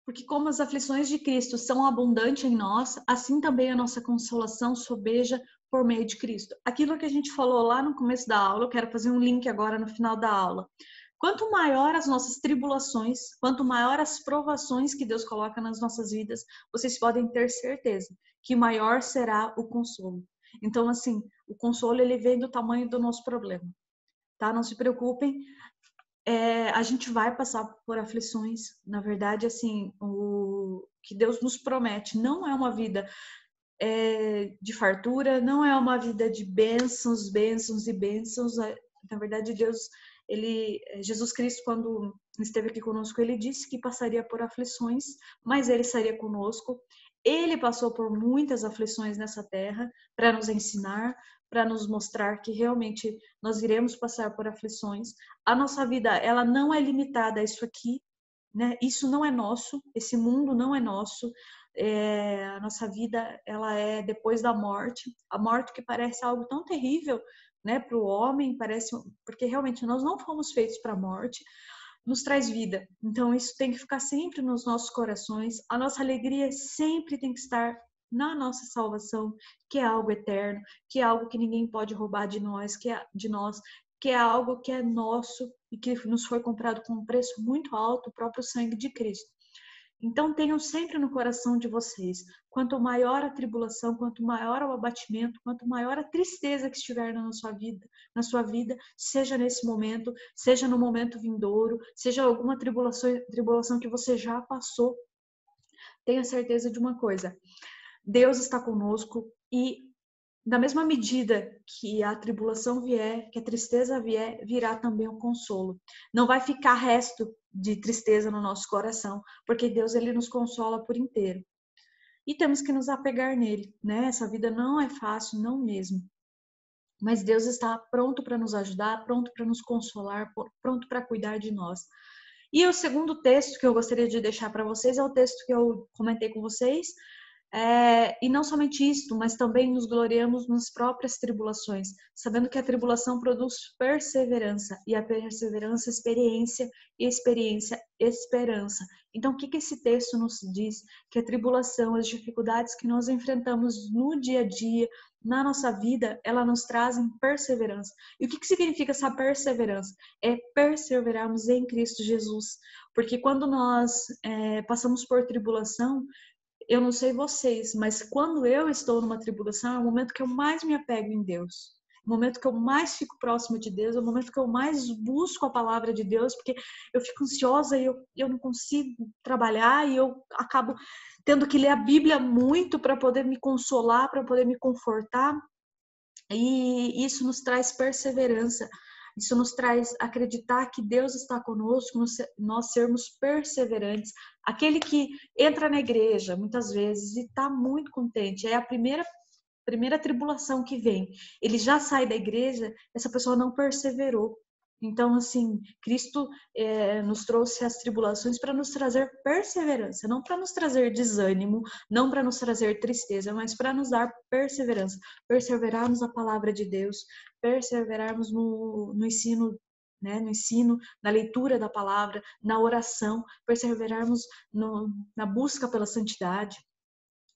Porque como as aflições de Cristo são abundantes em nós, assim também a nossa consolação sobeja por meio de Cristo. Aquilo que a gente falou lá no começo da aula, eu quero fazer um link agora no final da aula. Quanto maior as nossas tribulações, quanto maior as provações que Deus coloca nas nossas vidas, vocês podem ter certeza que maior será o consolo. Então, assim, o consolo ele vem do tamanho do nosso problema, tá? Não se preocupem. A gente vai passar por aflições. Na verdade, assim, o que Deus nos promete não é uma vida de fartura, não é uma vida de bênçãos, bênçãos e bênçãos. Na verdade, Jesus Cristo, quando esteve aqui conosco, ele disse que passaria por aflições, mas ele estaria conosco. Ele passou por muitas aflições nessa terra para nos ensinar, para nos mostrar que realmente nós iremos passar por aflições. A nossa vida, ela não é limitada a isso aqui, né? Isso não é nosso, esse mundo não é nosso. A nossa vida, ela é depois da morte. A morte que parece algo tão terrível, né, para o homem, porque realmente nós não fomos feitos para a morte, nos traz vida. Então isso tem que ficar sempre nos nossos corações. A nossa alegria sempre tem que estar na nossa salvação, que é algo eterno, que é algo que ninguém pode roubar de nós, que é algo que é nosso e que nos foi comprado com um preço muito alto, o próprio sangue de Cristo. Então tenham sempre no coração de vocês, quanto maior a tribulação, quanto maior o abatimento, quanto maior a tristeza que estiver na sua vida, seja nesse momento, seja no momento vindouro, seja alguma tribulação que você já passou, tenha certeza de uma coisa: Deus está conosco e da mesma medida que a tribulação vier, que a tristeza vier, virá também o consolo. Não vai ficar resto de tristeza no nosso coração, porque Deus, ele nos consola por inteiro. E temos que nos apegar nele, né? Essa vida não é fácil, não mesmo. Mas Deus está pronto para nos ajudar, pronto para nos consolar, pronto para cuidar de nós. E o segundo texto que eu gostaria de deixar para vocês é o texto que eu comentei com vocês. E não somente isto, mas também nos gloriamos nas próprias tribulações, sabendo que a tribulação produz perseverança, e a perseverança, experiência, e a experiência, esperança. Então, o que esse texto nos diz? Que a tribulação, as dificuldades que nós enfrentamos no dia a dia, na nossa vida, ela nos trazem perseverança. E o que significa essa perseverança? É perseverarmos em Cristo Jesus. Porque quando nós passamos por tribulação, eu não sei vocês, mas quando eu estou numa tribulação, é o momento que eu mais me apego em Deus. É o momento que eu mais fico próximo de Deus, é o momento que eu mais busco a palavra de Deus, porque eu fico ansiosa e eu não consigo trabalhar e eu acabo tendo que ler a Bíblia muito para poder me consolar, para poder me confortar. E isso nos traz perseverança. Isso nos traz acreditar que Deus está conosco, nós sermos perseverantes. Aquele que entra na igreja, muitas vezes, e está muito contente, é a primeira tribulação que vem. Ele já sai da igreja, essa pessoa não perseverou. Então, assim, Cristo nos trouxe as tribulações para nos trazer perseverança, não para nos trazer desânimo, não para nos trazer tristeza, mas para nos dar perseverança. Perseverarmos na palavra de Deus, perseverarmos no ensino, né, no ensino, na leitura da palavra, na oração, perseverarmos na busca pela santidade.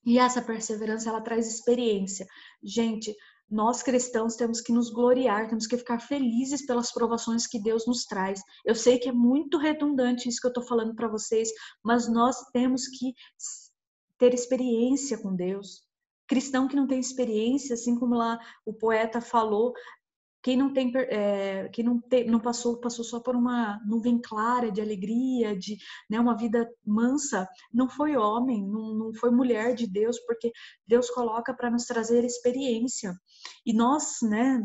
E essa perseverança, ela traz experiência. Gente, nós cristãos temos que nos gloriar, temos que ficar felizes pelas provações que Deus nos traz. Eu sei que é muito redundante isso que eu estou falando para vocês, mas nós temos que ter experiência com Deus. Cristão que não tem experiência, assim como lá o poeta falou, quem não passou só por uma nuvem clara de alegria, de, né, uma vida mansa, não foi homem, não foi mulher de Deus, porque Deus coloca para nos trazer experiência. E nós, né,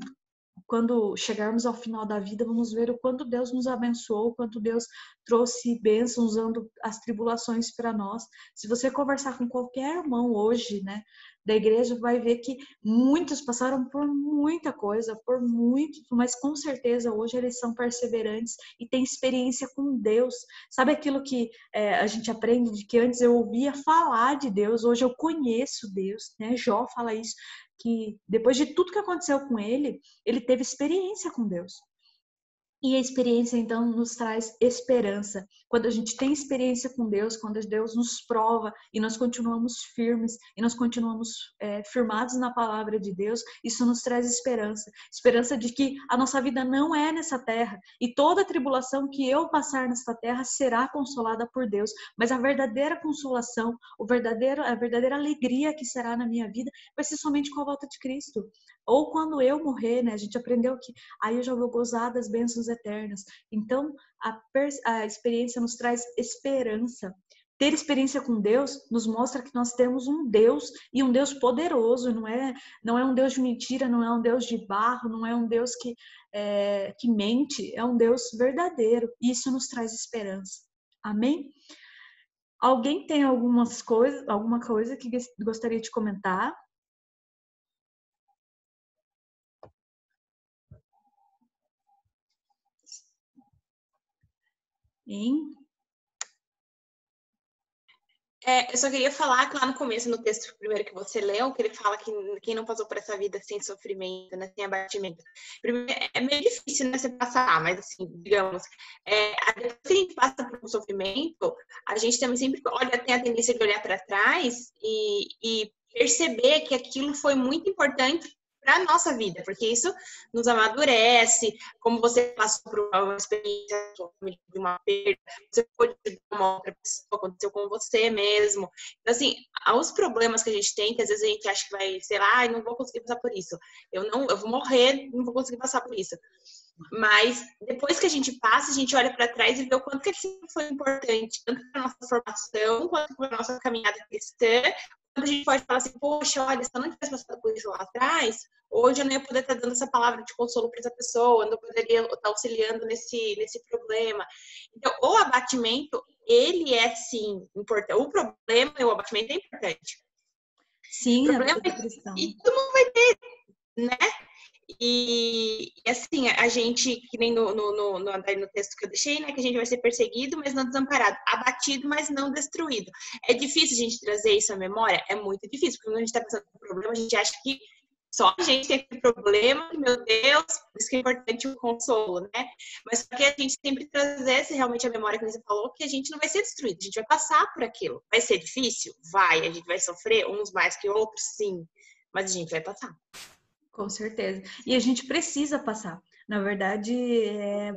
quando chegarmos ao final da vida, vamos ver o quanto Deus nos abençoou, o quanto Deus trouxe bênçãos usando as tribulações para nós. Se você conversar com qualquer irmão hoje, né, da igreja, vai ver que muitos passaram por muita coisa, por muito, mas com certeza hoje eles são perseverantes e têm experiência com Deus. Sabe aquilo que a gente aprende de que antes eu ouvia falar de Deus, hoje eu conheço Deus, né? Jó fala isso, que depois de tudo que aconteceu com ele, ele teve experiência com Deus. E a experiência, então, nos traz esperança. Quando a gente tem experiência com Deus, quando Deus nos prova e nós continuamos firmes, e nós continuamos firmados na palavra de Deus, isso nos traz esperança. Esperança de que a nossa vida não é nessa terra. E toda tribulação que eu passar nesta terra será consolada por Deus. Mas a verdadeira consolação, a verdadeira alegria que será na minha vida, vai ser somente com a volta de Cristo. Ou quando eu morrer, né? A gente aprendeu que aí eu já vou gozar das bênçãos eternas. Então, a experiência nos traz esperança. Ter experiência com Deus nos mostra que nós temos um Deus, e um Deus poderoso, não é um Deus de mentira, não é um Deus de barro, não é um Deus que mente, é um Deus verdadeiro. E isso nos traz esperança. Amém? Alguém tem alguma coisa que gostaria de comentar? Eu só queria falar que lá no começo, no texto primeiro que você leu, que ele fala que quem não passou por essa vida sem sofrimento, né, sem abatimento. Primeiro, é meio difícil, né, você passar, mas assim, digamos, depois que a gente passa por um sofrimento, a gente também sempre tem a tendência de olhar para trás e perceber que aquilo foi muito importante para a nossa vida, porque isso nos amadurece, como você passou por uma experiência de uma perda, você pode ajudar uma outra pessoa, aconteceu com você mesmo. Então, assim, os problemas que a gente tem, que às vezes a gente acha que vai, sei lá, não vou conseguir passar por isso, eu vou morrer, não vou conseguir passar por isso. Mas depois que a gente passa, a gente olha para trás e vê o quanto que aquilo foi importante, tanto para a nossa formação, quanto para a nossa caminhada cristã, a gente pode falar assim, poxa, olha, se eu não tivesse passado por isso lá atrás, hoje eu não ia poder estar dando essa palavra de consolo para essa pessoa, eu não poderia estar auxiliando nesse problema. Então, o abatimento, ele é, sim, importante. O problema e o abatimento é importante. Sim, O a problema vida é do cristão. que todo mundo vai ter, né? E assim, a gente, que nem no texto que eu deixei, né? Que a gente vai ser perseguido, mas não desamparado, abatido, mas não destruído. É difícil a gente trazer isso à memória? É muito difícil, porque quando a gente está passando por um problema, a gente acha que só a gente tem aquele problema, que, meu Deus, por isso que é importante o consolo, né? Mas só que a gente sempre trazer realmente a memória que você falou, que a gente não vai ser destruído, a gente vai passar por aquilo. Vai ser difícil? Vai. A gente vai sofrer, uns mais que outros, sim. Mas a gente vai passar. Com certeza. E a gente precisa passar. Na verdade, a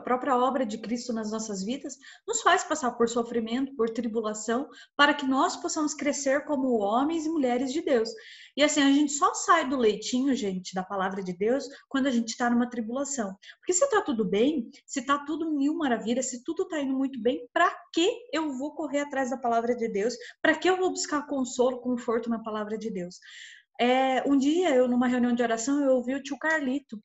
própria obra de Cristo nas nossas vidas nos faz passar por sofrimento, por tribulação, para que nós possamos crescer como homens e mulheres de Deus. E assim, a gente só sai do leitinho, gente, da palavra de Deus, quando a gente está numa tribulação. Porque se está tudo bem, se está tudo mil maravilhas, se tudo está indo muito bem, para que eu vou correr atrás da palavra de Deus? Para que eu vou buscar consolo, conforto na palavra de Deus? Um dia, numa reunião de oração, eu ouvi o tio Carlito,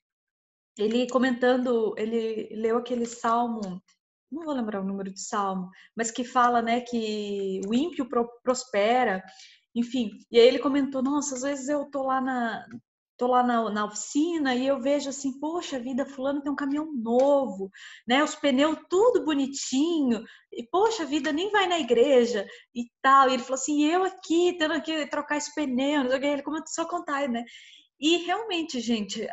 ele comentando, ele leu aquele salmo, não vou lembrar o número de salmo, mas que fala, né, que o ímpio prospera, enfim. E aí ele comentou, nossa, às vezes eu tô lá na oficina e eu vejo assim, poxa vida, fulano tem um caminhão novo, né? Os pneus tudo bonitinho, e poxa vida, nem vai na igreja e tal. E ele falou assim, eu aqui, tendo que trocar esse pneu, ele começou a contar, né? E realmente, gente,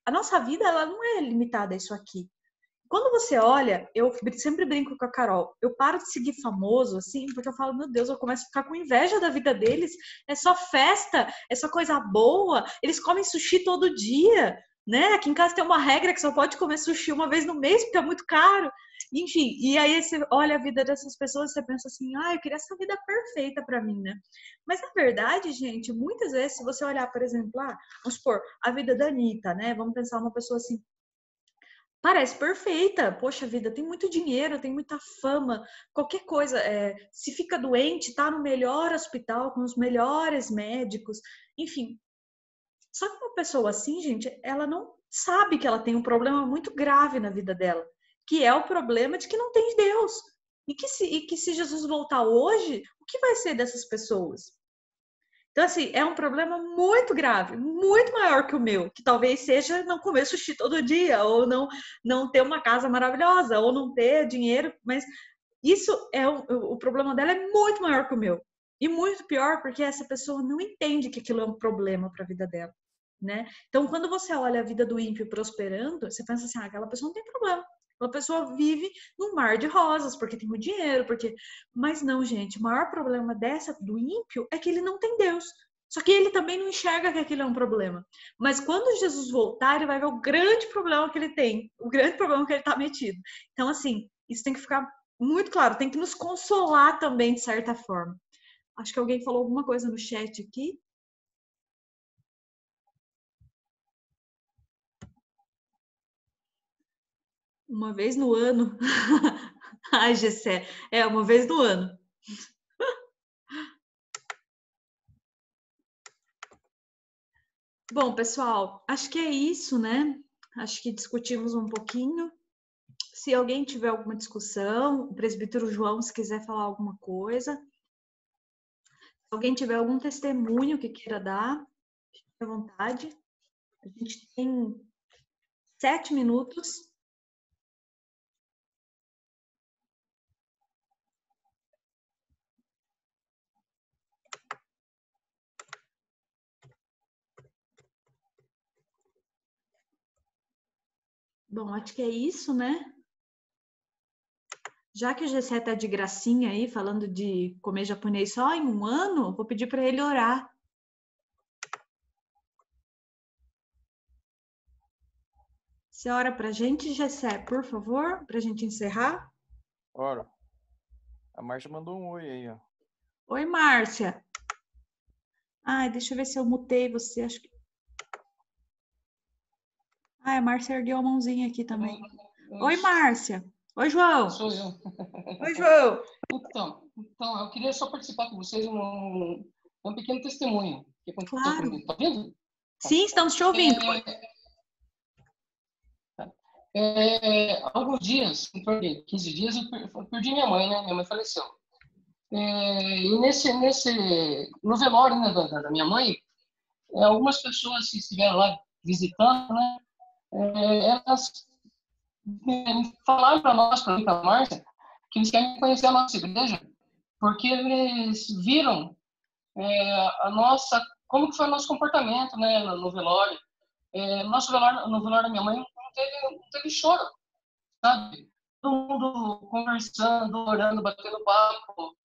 a nossa vida, ela não é limitada a isso aqui. Quando você olha, eu sempre brinco com a Carol, eu paro de seguir famoso, assim, porque eu falo, meu Deus, eu começo a ficar com inveja da vida deles, é só festa, é só coisa boa, eles comem sushi todo dia, né? Aqui em casa tem uma regra que só pode comer sushi uma vez no mês, porque é muito caro. Enfim, e aí você olha a vida dessas pessoas e você pensa assim, eu queria essa vida perfeita pra mim, né? Mas na verdade, gente, muitas vezes, se você olhar, por exemplo, vamos supor, a vida da Anitta, né? Vamos pensar uma pessoa assim, parece perfeita, poxa vida, tem muito dinheiro, tem muita fama, qualquer coisa, se fica doente, tá no melhor hospital, com os melhores médicos, enfim. Só que uma pessoa assim, gente, ela não sabe que ela tem um problema muito grave na vida dela, que é o problema de que não tem Deus. E que se Jesus voltar hoje, o que vai ser dessas pessoas? Então, assim, é um problema muito grave, muito maior que o meu, que talvez seja não comer sushi todo dia, ou não ter uma casa maravilhosa, ou não ter dinheiro, mas isso o problema dela é muito maior que o meu. E muito pior porque essa pessoa não entende que aquilo é um problema para a vida dela, né? Então, quando você olha a vida do ímpio prosperando, você pensa assim, aquela pessoa não tem problema. Uma pessoa vive num mar de rosas, porque tem muito dinheiro, porque... Mas não, gente, o maior problema do ímpio é que ele não tem Deus. Só que ele também não enxerga que aquilo é um problema. Mas quando Jesus voltar, ele vai ver o grande problema que ele tem, o grande problema que ele está metido. Então, assim, isso tem que ficar muito claro, tem que nos consolar também, de certa forma. Acho que alguém falou alguma coisa no chat aqui. Uma vez no ano. Ai, Gessé, uma vez no ano. Bom, pessoal, acho que é isso, né? Acho que discutimos um pouquinho. Se alguém tiver alguma discussão, o presbítero João, se quiser falar alguma coisa. Se alguém tiver algum testemunho que queira dar, fique à vontade. A gente tem 7 minutos. Bom, acho que é isso, né? Já que o Gessé tá de gracinha aí, falando de comer japonês só em um ano, vou pedir para ele orar. Você ora pra gente, Gessé, por favor, pra gente encerrar? Ora, a Márcia mandou um oi aí, ó. Oi, Márcia. Ai, deixa eu ver se eu mutei você. Acho que... Ai, a Márcia ergueu a mãozinha aqui também. Oi, Márcia. Oi, João. Sou eu. Oi, João. Então, eu queria só participar com vocês um pequeno testemunho que aconteceu Claro. comigo. Tá vendo? Sim, estamos te ouvindo. Há alguns dias, em torno de 15 dias, eu perdi minha mãe, né? Minha mãe faleceu. E no velório, né, da minha mãe, algumas pessoas que estiveram lá visitando, né, elas falaram para nós, para mim, para a Márcia, que eles querem conhecer a nossa igreja, porque eles viram como que foi o nosso comportamento, né, no velório. No velório da minha mãe não teve choro, sabe? Todo mundo conversando, orando, batendo papo.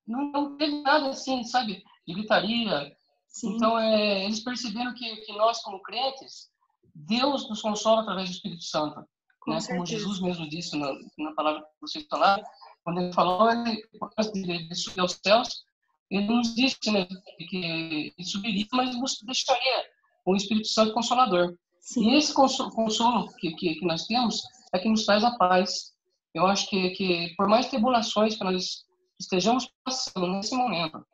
Não teve nada assim, sabe? De gritaria. Sim. Então, eles perceberam que nós, como crentes, Deus nos consola através do Espírito Santo. Com Né? Como certeza. Jesus mesmo disse na palavra que vocês falaram, quando ele falou de subir aos céus, ele nos disse, né, que ele subiria, mas nos deixaria o Espírito Santo Consolador. Sim. E esse consolo que nós temos é que nos traz a paz. Eu acho que por mais tribulações que nós estejamos passando nesse momento,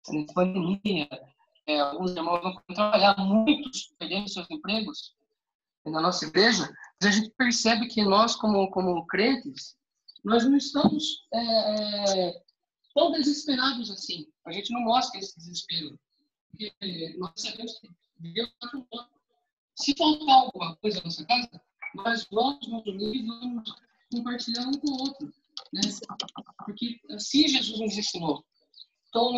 nessa pandemia, alguns irmãos não podem trabalhar, muitos perdendo seus empregos na nossa igreja, mas a gente percebe que nós, como crentes, nós não estamos tão desesperados assim. A gente não mostra esse desespero, porque nós sabemos que Deus está conosco. Se faltar alguma coisa na nossa casa, nós vamos nos unir e vamos compartilhar um com o outro, né? Porque assim Jesus nos ensinou. Então,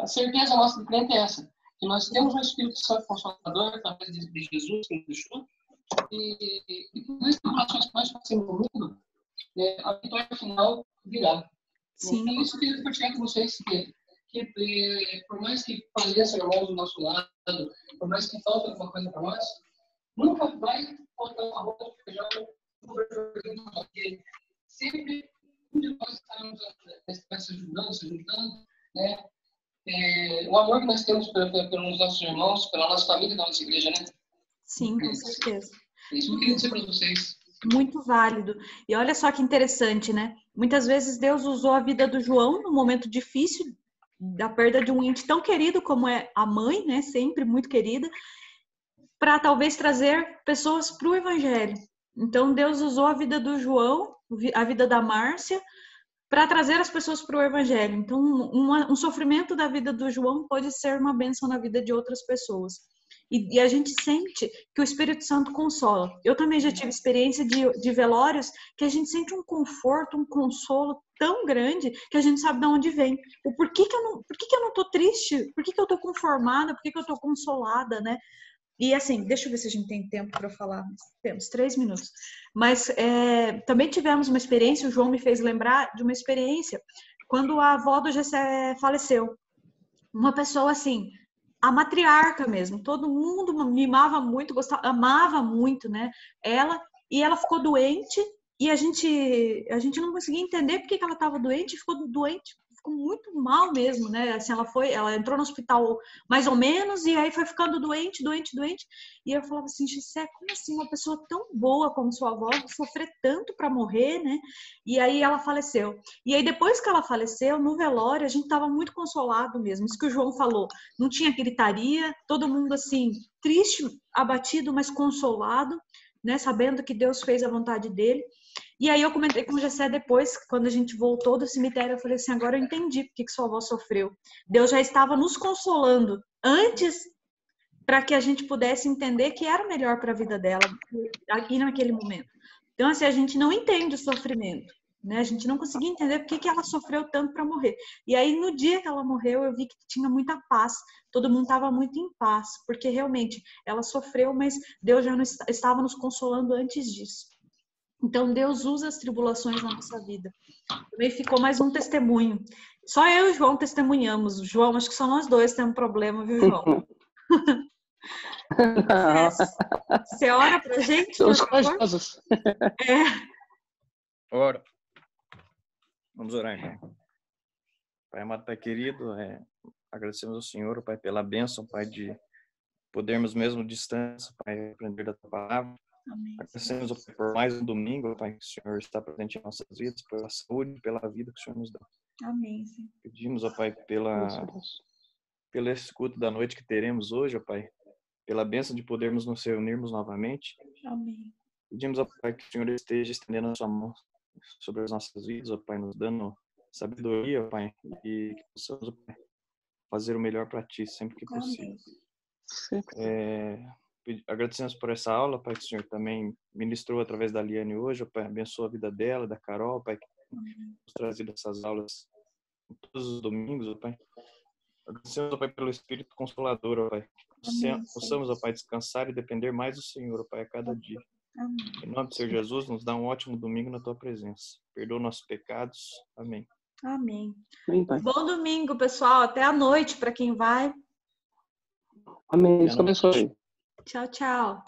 a certeza nossa do crente é essa, que nós temos um Espírito Santo Consolador através de Jesus que nos deixou, e por mais tribulações que nós passemos no mundo, a vitória final virá. Sim. Então, isso eu queria compartilhar com vocês, que por mais que pareça irmãos do nosso lado, por mais que falte alguma coisa para nós, nunca vai faltar uma roupa de feijão, porque sempre um de nós está se ajudando, né? O amor que nós temos pelos nossos irmãos, pela nossa família da nossa igreja, né? Sim, com certeza. É isso que eu queria dizer para vocês. Muito válido. E olha só que interessante, né? Muitas vezes Deus usou a vida do João num momento difícil, da perda de um ente tão querido como é a mãe, né? Sempre muito querida, para talvez trazer pessoas para o Evangelho. Então Deus usou a vida do João, a vida da Márcia, para trazer as pessoas para o Evangelho. Então um sofrimento da vida do João pode ser uma bênção na vida de outras pessoas. E a gente sente que o Espírito Santo consola. Eu também já tive experiência de velórios que a gente sente um conforto, um consolo tão grande que a gente sabe de onde vem. O por que eu não tô triste? Por que eu tô conformada? Por que eu tô consolada, né? E assim, deixa eu ver se a gente tem tempo para falar. Temos 3 minutos. Mas também tivemos uma experiência, o João me fez lembrar de uma experiência quando a avó do Gessé faleceu. Uma pessoa assim, a matriarca mesmo, todo mundo mimava muito, amava muito, né? E ela ficou doente e a gente não conseguia entender por que ela estava doente, ficou doente, ficou muito mal mesmo, né? Assim, ela entrou no hospital mais ou menos e aí foi ficando doente. E eu falava assim, Gessé, como assim uma pessoa tão boa como sua avó sofrer tanto para morrer, né? E aí ela faleceu. E aí depois que ela faleceu, no velório, a gente estava muito consolado mesmo. Isso que o João falou, não tinha gritaria, todo mundo assim, triste, abatido, mas consolado, né? Sabendo que Deus fez a vontade dele. E aí eu comentei com o Gessé depois, quando a gente voltou do cemitério, eu falei assim, agora eu entendi por que sua avó sofreu. Deus já estava nos consolando antes para que a gente pudesse entender que era melhor para a vida dela aqui naquele momento. Então, assim, a gente não entende o sofrimento, né? A gente não conseguia entender por que ela sofreu tanto para morrer. E aí, no dia que ela morreu, eu vi que tinha muita paz. Todo mundo estava muito em paz, porque realmente ela sofreu, mas Deus já estava nos consolando antes disso. Então, Deus usa as tribulações na nossa vida. Também ficou mais um testemunho. Só eu e o João testemunhamos. O João, acho que só nós dois temos problema, viu, João? Você ora pra gente? Somos corajosos. Ora. Vamos orar, então. Pai amado, Pai querido, agradecemos ao Senhor, Pai, pela bênção, Pai, de podermos mesmo distância, Pai, aprender da Tua palavra. Amém. Agradecemos, Agradecemos, ó Pai, por mais um domingo, ó Pai, que o Senhor está presente em nossas vidas, pela saúde, pela vida que o Senhor nos dá. Amém, Senhor. Pedimos, ó Pai, Graças a Deus. pela escuta da noite que teremos hoje, ó Pai, pela bênção de podermos nos reunirmos novamente. Amém. Pedimos, ó Pai, que o Senhor esteja estendendo a sua mão sobre as nossas vidas, ó Pai, nos dando sabedoria, ó Pai, e que possamos, ó Pai, fazer o melhor para Ti sempre que possível. Amém. Agradecemos por essa aula, Pai, que o Senhor também ministrou através da Liane hoje, ó Pai, abençoa a vida dela, da Carol, Pai, que nos trazido essas aulas todos os domingos, ó Pai. Agradecemos, ó Pai, pelo Espírito Consolador, ó Pai, que possamos, ó Pai, descansar e depender mais do Senhor, ó Pai, a cada dia. Amém. Em nome do Senhor Jesus, nos dá um ótimo domingo na Tua presença. Perdoa nossos pecados. Amém. Amém. Amém, Pai. Bom domingo, pessoal. Até a noite para quem vai. Amém. Deus abençoe. Tchau, tchau.